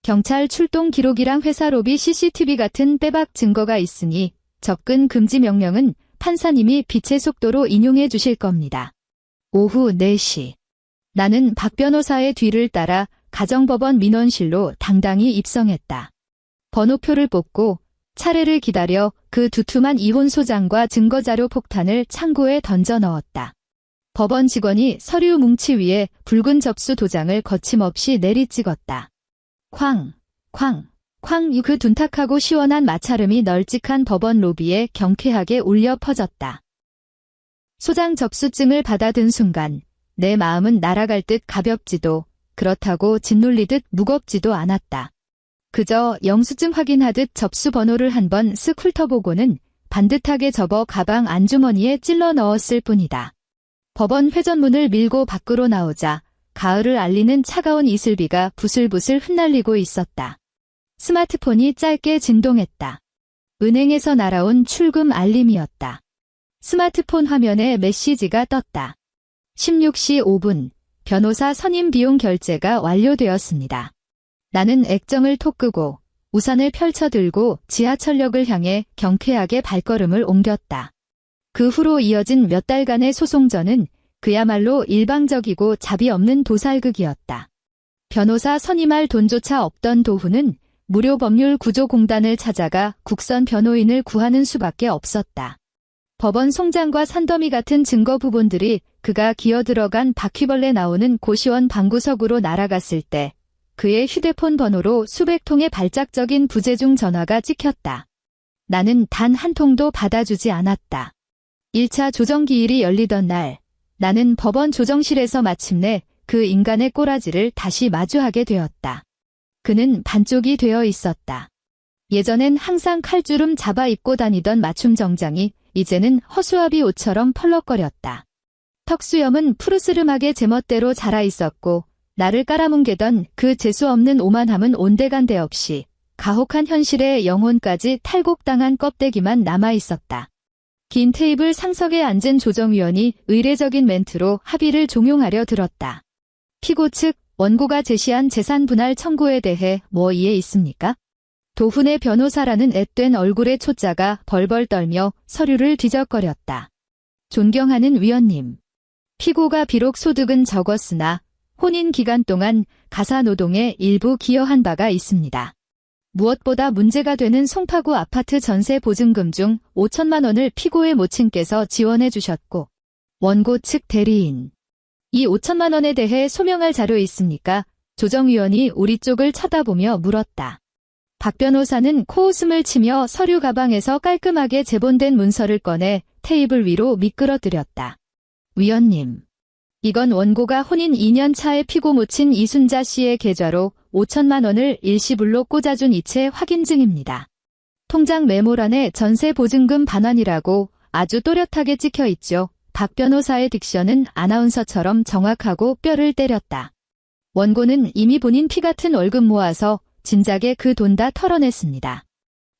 경찰 출동 기록이랑 회사 로비 CCTV 같은 빼박 증거가 있으니 접근 금지 명령은 판사님이 빛의 속도로 인용해 주실 겁니다. 오후 4시. 나는 박 변호사의 뒤를 따라 가정법원 민원실로 당당히 입성했다. 번호표를 뽑고 차례를 기다려 그 두툼한 이혼 소장과 증거자료 폭탄을 창고에 던져 넣었다. 법원 직원이 서류 뭉치 위에 붉은 접수 도장을 거침없이 내리찍었다. 쾅, 쾅, 쾅. 그 둔탁하고 시원한 마찰음이 널찍한 법원 로비에 경쾌하게 울려 퍼졌다. 소장 접수증을 받아든 순간 내 마음은 날아갈 듯 가볍지도 그렇다고 짓눌리듯 무겁지도 않았다. 그저 영수증 확인하듯 접수 번호를 한번 쓱 훑어보고는 반듯하게 접어 가방 안주머니에 찔러 넣었을 뿐이다. 법원 회전문을 밀고 밖으로 나오자 가을을 알리는 차가운 이슬비가 부슬부슬 흩날리고 있었다. 스마트폰이 짧게 진동했다. 은행에서 날아온 출금 알림이었다. 스마트폰 화면에 메시지가 떴다. 16시 5분, 변호사 선임 비용 결제가 완료되었습니다. 나는 액정을 톡 끄고 우산을 펼쳐들고 지하철역을 향해 경쾌하게 발걸음을 옮겼다. 그 후로 이어진 몇 달간의 소송전은 그야말로 일방적이고 자비 없는 도살극이었다. 변호사 선임할 돈조차 없던 도훈은 무료법률구조공단을 찾아가 국선 변호인을 구하는 수밖에 없었다. 법원 송장과 산더미 같은 증거 부분들이 그가 기어들어간 바퀴벌레 나오는 고시원 방구석으로 날아갔을 때 그의 휴대폰 번호로 수백 통의 발작적인 부재중 전화가 찍혔다. 나는 단 한 통도 받아주지 않았다. 1차 조정기일이 열리던 날, 나는 법원 조정실에서 마침내 그 인간의 꼬라지를 다시 마주하게 되었다. 그는 반쪽이 되어 있었다. 예전엔 항상 칼주름 잡아 입고 다니던 맞춤 정장이 이제는 허수아비 옷처럼 펄럭거렸다. 턱수염은 푸르스름하게 제멋대로 자라 있었고 나를 깔아뭉개던 그 재수없는 오만함은 온데간데 없이 가혹한 현실의 영혼까지 탈곡당한 껍데기만 남아있었다. 긴 테이블 상석에 앉은 조정위원이 의례적인 멘트로 합의를 종용하려 들었다. 피고 측 원고가 제시한 재산 분할 청구에 대해 뭐 이해 있습니까? 도훈의 변호사라는 앳된 얼굴의 초짜가 벌벌 떨며 서류를 뒤적거렸다. 존경하는 위원님. 피고가 비록 소득은 적었으나 혼인 기간 동안 가사노동에 일부 기여한 바가 있습니다. 무엇보다 문제가 되는 송파구 아파트 전세 보증금 중 5천만 원을 피고의 모친께서 지원해 주셨고 원고 측 대리인. 이 5천만 원에 대해 소명할 자료 있습니까? 조정위원이 우리 쪽을 쳐다보며 물었다. 박 변호사는 코웃음을 치며 서류 가방에서 깔끔하게 제본된 문서를 꺼내 테이블 위로 미끄러뜨렸다. 위원님. 이건 원고가 혼인 2년 차의 피고 모친 이순자 씨의 계좌로 5천만 원을 일시불로 꽂아준 이체 확인증입니다. 통장 메모란에 전세 보증금 반환이라고 아주 또렷하게 찍혀 있죠. 박 변호사의 딕션은 아나운서처럼 정확하고 뼈를 때렸다. 원고는 이미 본인 피 같은 월급 모아서 진작에 그 돈 다 털어냈습니다.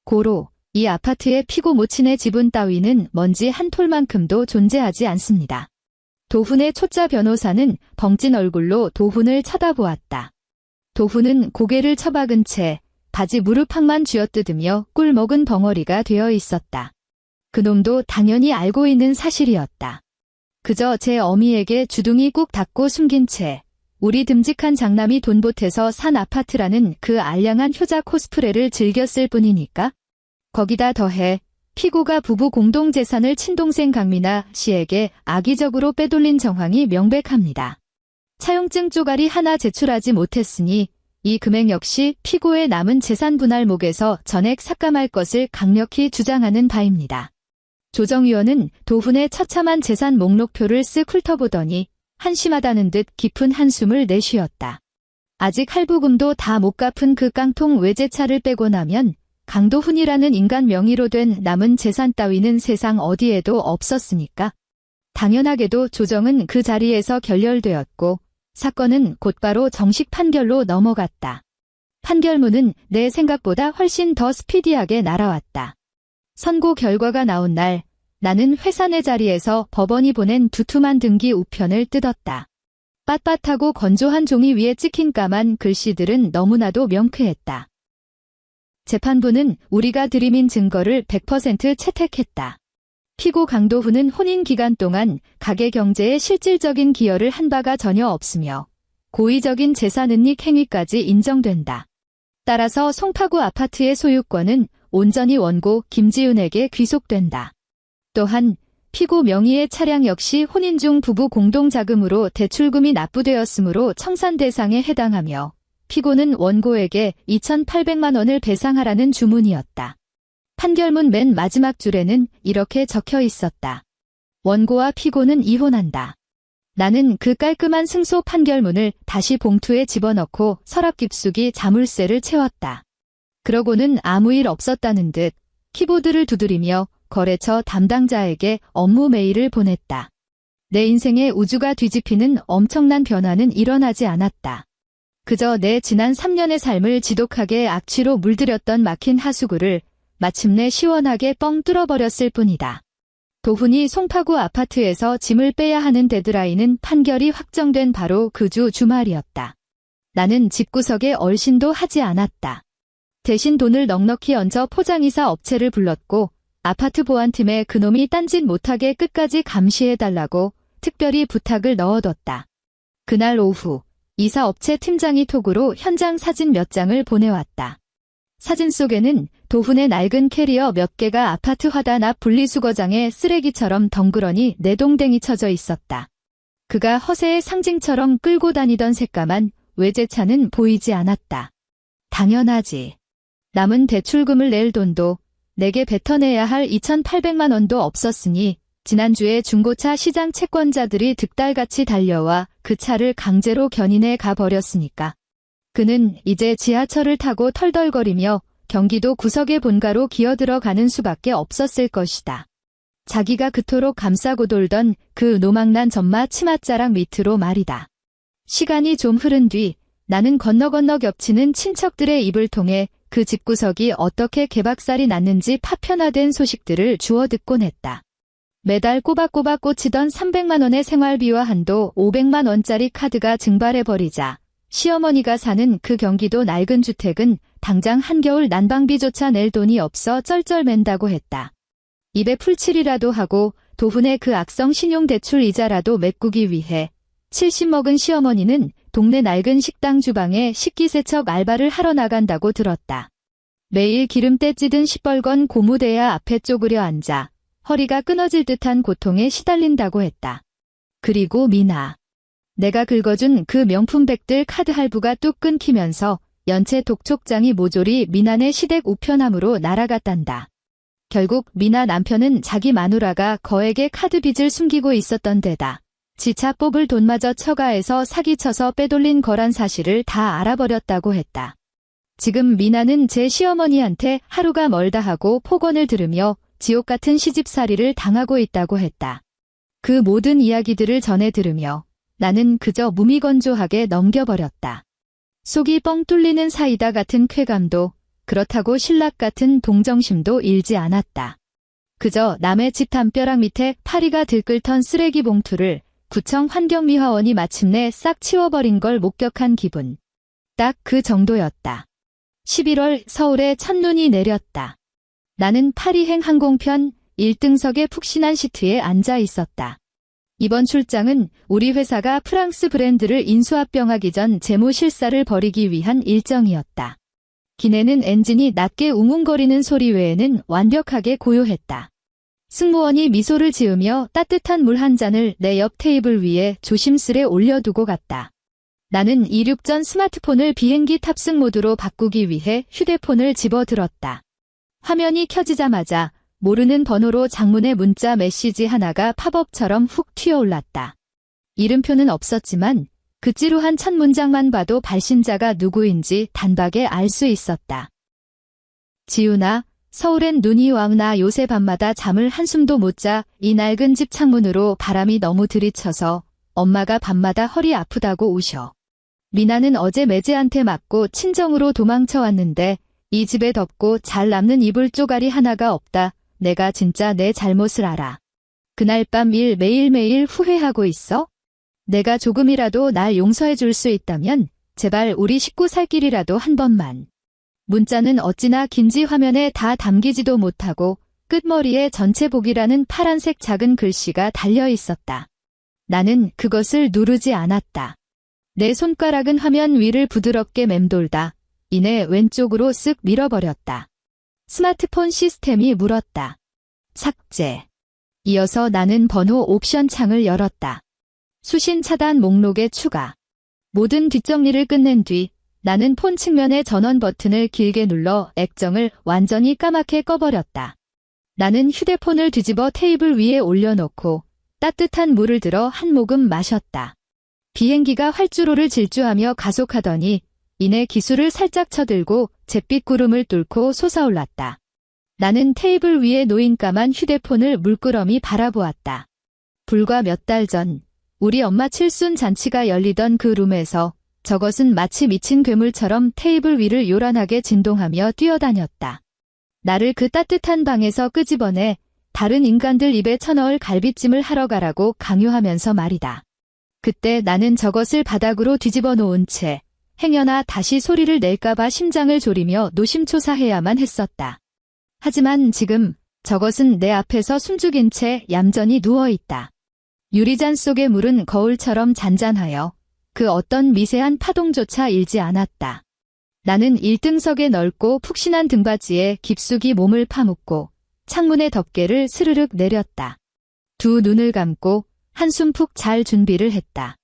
고로 이 아파트의 피고 모친의 지분 따위는 먼지 한 톨만큼도 존재하지 않습니다. 도훈의 초짜 변호사는 벙찐 얼굴로 도훈을 쳐다보았다. 도훈은 고개를 처박은 채 바지 무릎팍만 쥐어뜯으며 꿀 먹은 벙어리가 되어 있었다. 그놈도 당연히 알고 있는 사실이었다. 그저 제 어미에게 주둥이 꾹 닫고 숨긴 채 우리 듬직한 장남이 돈 보태서 산 아파트라는 그 알량한 효자 코스프레를 즐겼을 뿐이니까? 거기다 더해 피고가 부부 공동재산을 친동생 강민아 씨에게 악의적으로 빼돌린 정황이 명백합니다. 차용증 쪼가리 하나 제출하지 못했으니 이 금액 역시 피고의 남은 재산 분할목에서 전액 삭감할 것을 강력히 주장하는 바입니다. 조정위원은 도훈의 처참한 재산 목록표를 쓱 훑어보더니 한심하다는 듯 깊은 한숨을 내쉬었다. 아직 할부금도 다 못 갚은 그 깡통 외제차를 빼고 나면 강도훈이라는 인간 명의로 된 남은 재산 따위는 세상 어디에도 없었으니까. 당연하게도 조정은 그 자리에서 결렬되었고 사건은 곧바로 정식 판결로 넘어갔다. 판결문은 내 생각보다 훨씬 더 스피디하게 날아왔다. 선고 결과가 나온 날 나는 회사 내 자리에서 법원이 보낸 두툼한 등기 우편을 뜯었다. 빳빳하고 건조한 종이 위에 찍힌 까만 글씨들은 너무나도 명쾌했다. 재판부는 우리가 들이민 증거를 100% 채택했다. 피고 강도훈은 혼인 기간 동안 가계 경제에 실질적인 기여를 한 바가 전혀 없으며 고의적인 재산 은닉 행위까지 인정된다. 따라서 송파구 아파트의 소유권은 온전히 원고 김지윤에게 귀속된다. 또한 피고 명의의 차량 역시 혼인 중 부부 공동자금으로 대출금이 납부되었으므로 청산 대상에 해당하며 피고는 원고에게 2,800만 원을 배상하라는 주문이었다. 판결문 맨 마지막 줄에는 이렇게 적혀 있었다. 원고와 피고는 이혼한다. 나는 그 깔끔한 승소 판결문을 다시 봉투에 집어넣고 서랍 깊숙이 자물쇠를 채웠다. 그러고는 아무 일 없었다는 듯 키보드를 두드리며 거래처 담당자에게 업무 메일을 보냈다. 내 인생에 우주가 뒤집히는 엄청난 변화는 일어나지 않았다. 그저 내 지난 3년의 삶을 지독하게 악취로 물들였던 막힌 하수구를 마침내 시원하게 뻥 뚫어버렸을 뿐이다. 도훈이 송파구 아파트에서 짐을 빼야 하는 데드라인은 판결이 확정된 바로 그 주 주말이었다. 나는 집구석에 얼씬도 하지 않았다. 대신 돈을 넉넉히 얹어 포장이사 업체를 불렀고 아파트 보안팀에 그놈이 딴짓 못하게 끝까지 감시해달라고 특별히 부탁을 넣어뒀다. 그날 오후 이사업체 팀장이 톡으로 현장 사진 몇 장을 보내왔다. 사진 속에는 도훈의 낡은 캐리어 몇 개가 아파트 화단 앞 분리수거장에 쓰레기처럼 덩그러니 내동댕이 쳐져 있었다. 그가 허세의 상징처럼 끌고 다니던 새까만 외제차는 보이지 않았다. 당연하지. 남은 대출금을 낼 돈도 내게 뱉어내야 할 2,800만 원도 없었으니 지난주에 중고차 시장 채권자들이 득달같이 달려와 그 차를 강제로 견인해 가버렸으니까. 그는 이제 지하철을 타고 털덜거리며 경기도 구석의 본가로 기어들어가는 수밖에 없었을 것이다. 자기가 그토록 감싸고 돌던 그 노망난 전마 치맛자락 밑으로 말이다. 시간이 좀 흐른 뒤 나는 건너 겹치는 친척들의 입을 통해 그 집구석이 어떻게 개박살이 났는지 파편화된 소식들을 주워 듣곤 했다. 매달 꼬박꼬박 꽂히던 300만 원의 생활비와 한도 500만 원짜리 카드가 증발해버리자 시어머니가 사는 그 경기도 낡은 주택은 당장 한겨울 난방비조차 낼 돈이 없어 쩔쩔맨다고 했다. 입에 풀칠이라도 하고 도훈의 그 악성 신용대출 이자라도 메꾸기 위해 70 먹은 시어머니는 동네 낡은 식당 주방에 식기세척 알바를 하러 나간다고 들었다. 매일 기름때 찌든 시뻘건 고무대야 앞에 쪼그려 앉아 허리가 끊어질 듯한 고통에 시달린다고 했다. 그리고 미나. 내가 긁어준 그 명품백들 카드 할부가 뚝 끊기면서 연체 독촉장이 모조리 미나네 시댁 우편함으로 날아갔단다. 결국 미나 남편은 자기 마누라가 거액의 카드 빚을 숨기고 있었던 데다 지차 뽑을 돈마저 처가해서 사기쳐서 빼돌린 거란 사실을 다 알아버렸다고 했다. 지금 미나는 제 시어머니한테 하루가 멀다 하고 폭언을 들으며 지옥 같은 시집살이를 당하고 있다고 했다. 그 모든 이야기들을 전해 들으며 나는 그저 무미건조하게 넘겨버렸다. 속이 뻥 뚫리는 사이다 같은 쾌감도 그렇다고 신락 같은 동정심도 일지 않았다. 그저 남의 집 담벼락 밑에 파리가 들끓던 쓰레기 봉투를 구청 환경미화원이 마침내 싹 치워버린 걸 목격한 기분. 딱 그 정도였다. 11월 서울에 첫눈이 내렸다. 나는 파리행 항공편 1등석의 푹신한 시트에 앉아 있었다. 이번 출장은 우리 회사가 프랑스 브랜드를 인수합병하기 전 재무실사를 벌이기 위한 일정이었다. 기내는 엔진이 낮게 웅웅거리는 소리 외에는 완벽하게 고요했다. 승무원이 미소를 지으며 따뜻한 물 한 잔을 내 옆 테이블 위에 조심스레 올려두고 갔다. 나는 이륙 전 스마트폰을 비행기 탑승 모드로 바꾸기 위해 휴대폰을 집어들었다. 화면이 켜지자마자 모르는 번호로 장문의 문자 메시지 하나가 팝업처럼 훅 튀어올랐다. 이름표는 없었지만 그 찌루한 첫 문장만 봐도 발신자가 누구인지 단박에 알 수 있었다. 지훈아, 서울엔 눈이 와나 요새 밤마다 잠을 한숨도 못 자. 이 낡은 집 창문으로 바람이 너무 들이쳐서 엄마가 밤마다 허리 아프다고 우셔. 미나는 어제 매제한테 맞고 친정으로 도망쳐 왔는데 이 집에 덥고 잘 남는 이불 쪼가리 하나가 없다. 내가 진짜 내 잘못을 알아. 그날 밤 매일매일 후회하고 있어? 내가 조금이라도 날 용서해 줄 수 있다면 제발 우리 식구 살 길이라도 한 번만. 문자는 어찌나 긴지 화면에 다 담기지도 못하고 끝머리에 전체복이라는 파란색 작은 글씨가 달려 있었다. 나는 그것을 누르지 않았다. 내 손가락은 화면 위를 부드럽게 맴돌다 이내 왼쪽으로 쓱 밀어버렸다. 스마트폰 시스템이 물었다. 삭제. 이어서 나는 번호 옵션 창을 열었다. 수신 차단 목록에 추가. 모든 뒷정리를 끝낸 뒤 나는 폰 측면의 전원 버튼을 길게 눌러 액정을 완전히 까맣게 꺼버렸다. 나는 휴대폰을 뒤집어 테이블 위에 올려놓고 따뜻한 물을 들어 한 모금 마셨다. 비행기가 활주로를 질주하며 가속하더니 이내 기술을 살짝 쳐들고 잿빛 구름을 뚫고 솟아올랐다. 나는 테이블 위에 놓인 까만 휴대폰을 물끄러미 바라보았다. 불과 몇 달 전, 우리 엄마 칠순 잔치가 열리던 그 룸에서 저것은 마치 미친 괴물처럼 테이블 위를 요란하게 진동하며 뛰어다녔다. 나를 그 따뜻한 방에서 끄집어내 다른 인간들 입에 쳐넣을 갈비찜을 하러 가라고 강요하면서 말이다. 그때 나는 저것을 바닥으로 뒤집어 놓은 채 행여나 다시 소리를 낼까봐 심장을 졸이며 노심초사해야만 했었다. 하지만 지금 저것은 내 앞에서 숨죽인 채 얌전히 누워있다. 유리잔 속의 물은 거울처럼 잔잔하여 그 어떤 미세한 파동조차 일지 않았다. 나는 1등석의 넓고 푹신한 등받이에 깊숙이 몸을 파묻고 창문의 덮개를 스르륵 내렸다. 두 눈을 감고 한숨 푹 잘 준비를 했다.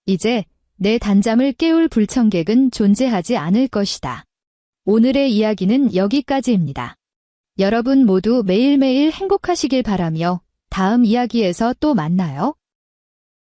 이제 내 단잠을 깨울 불청객은 존재하지 않을 것이다. 오늘의 이야기는 여기까지입니다. 여러분 모두 매일매일 행복하시길 바라며 다음 이야기에서 또 만나요.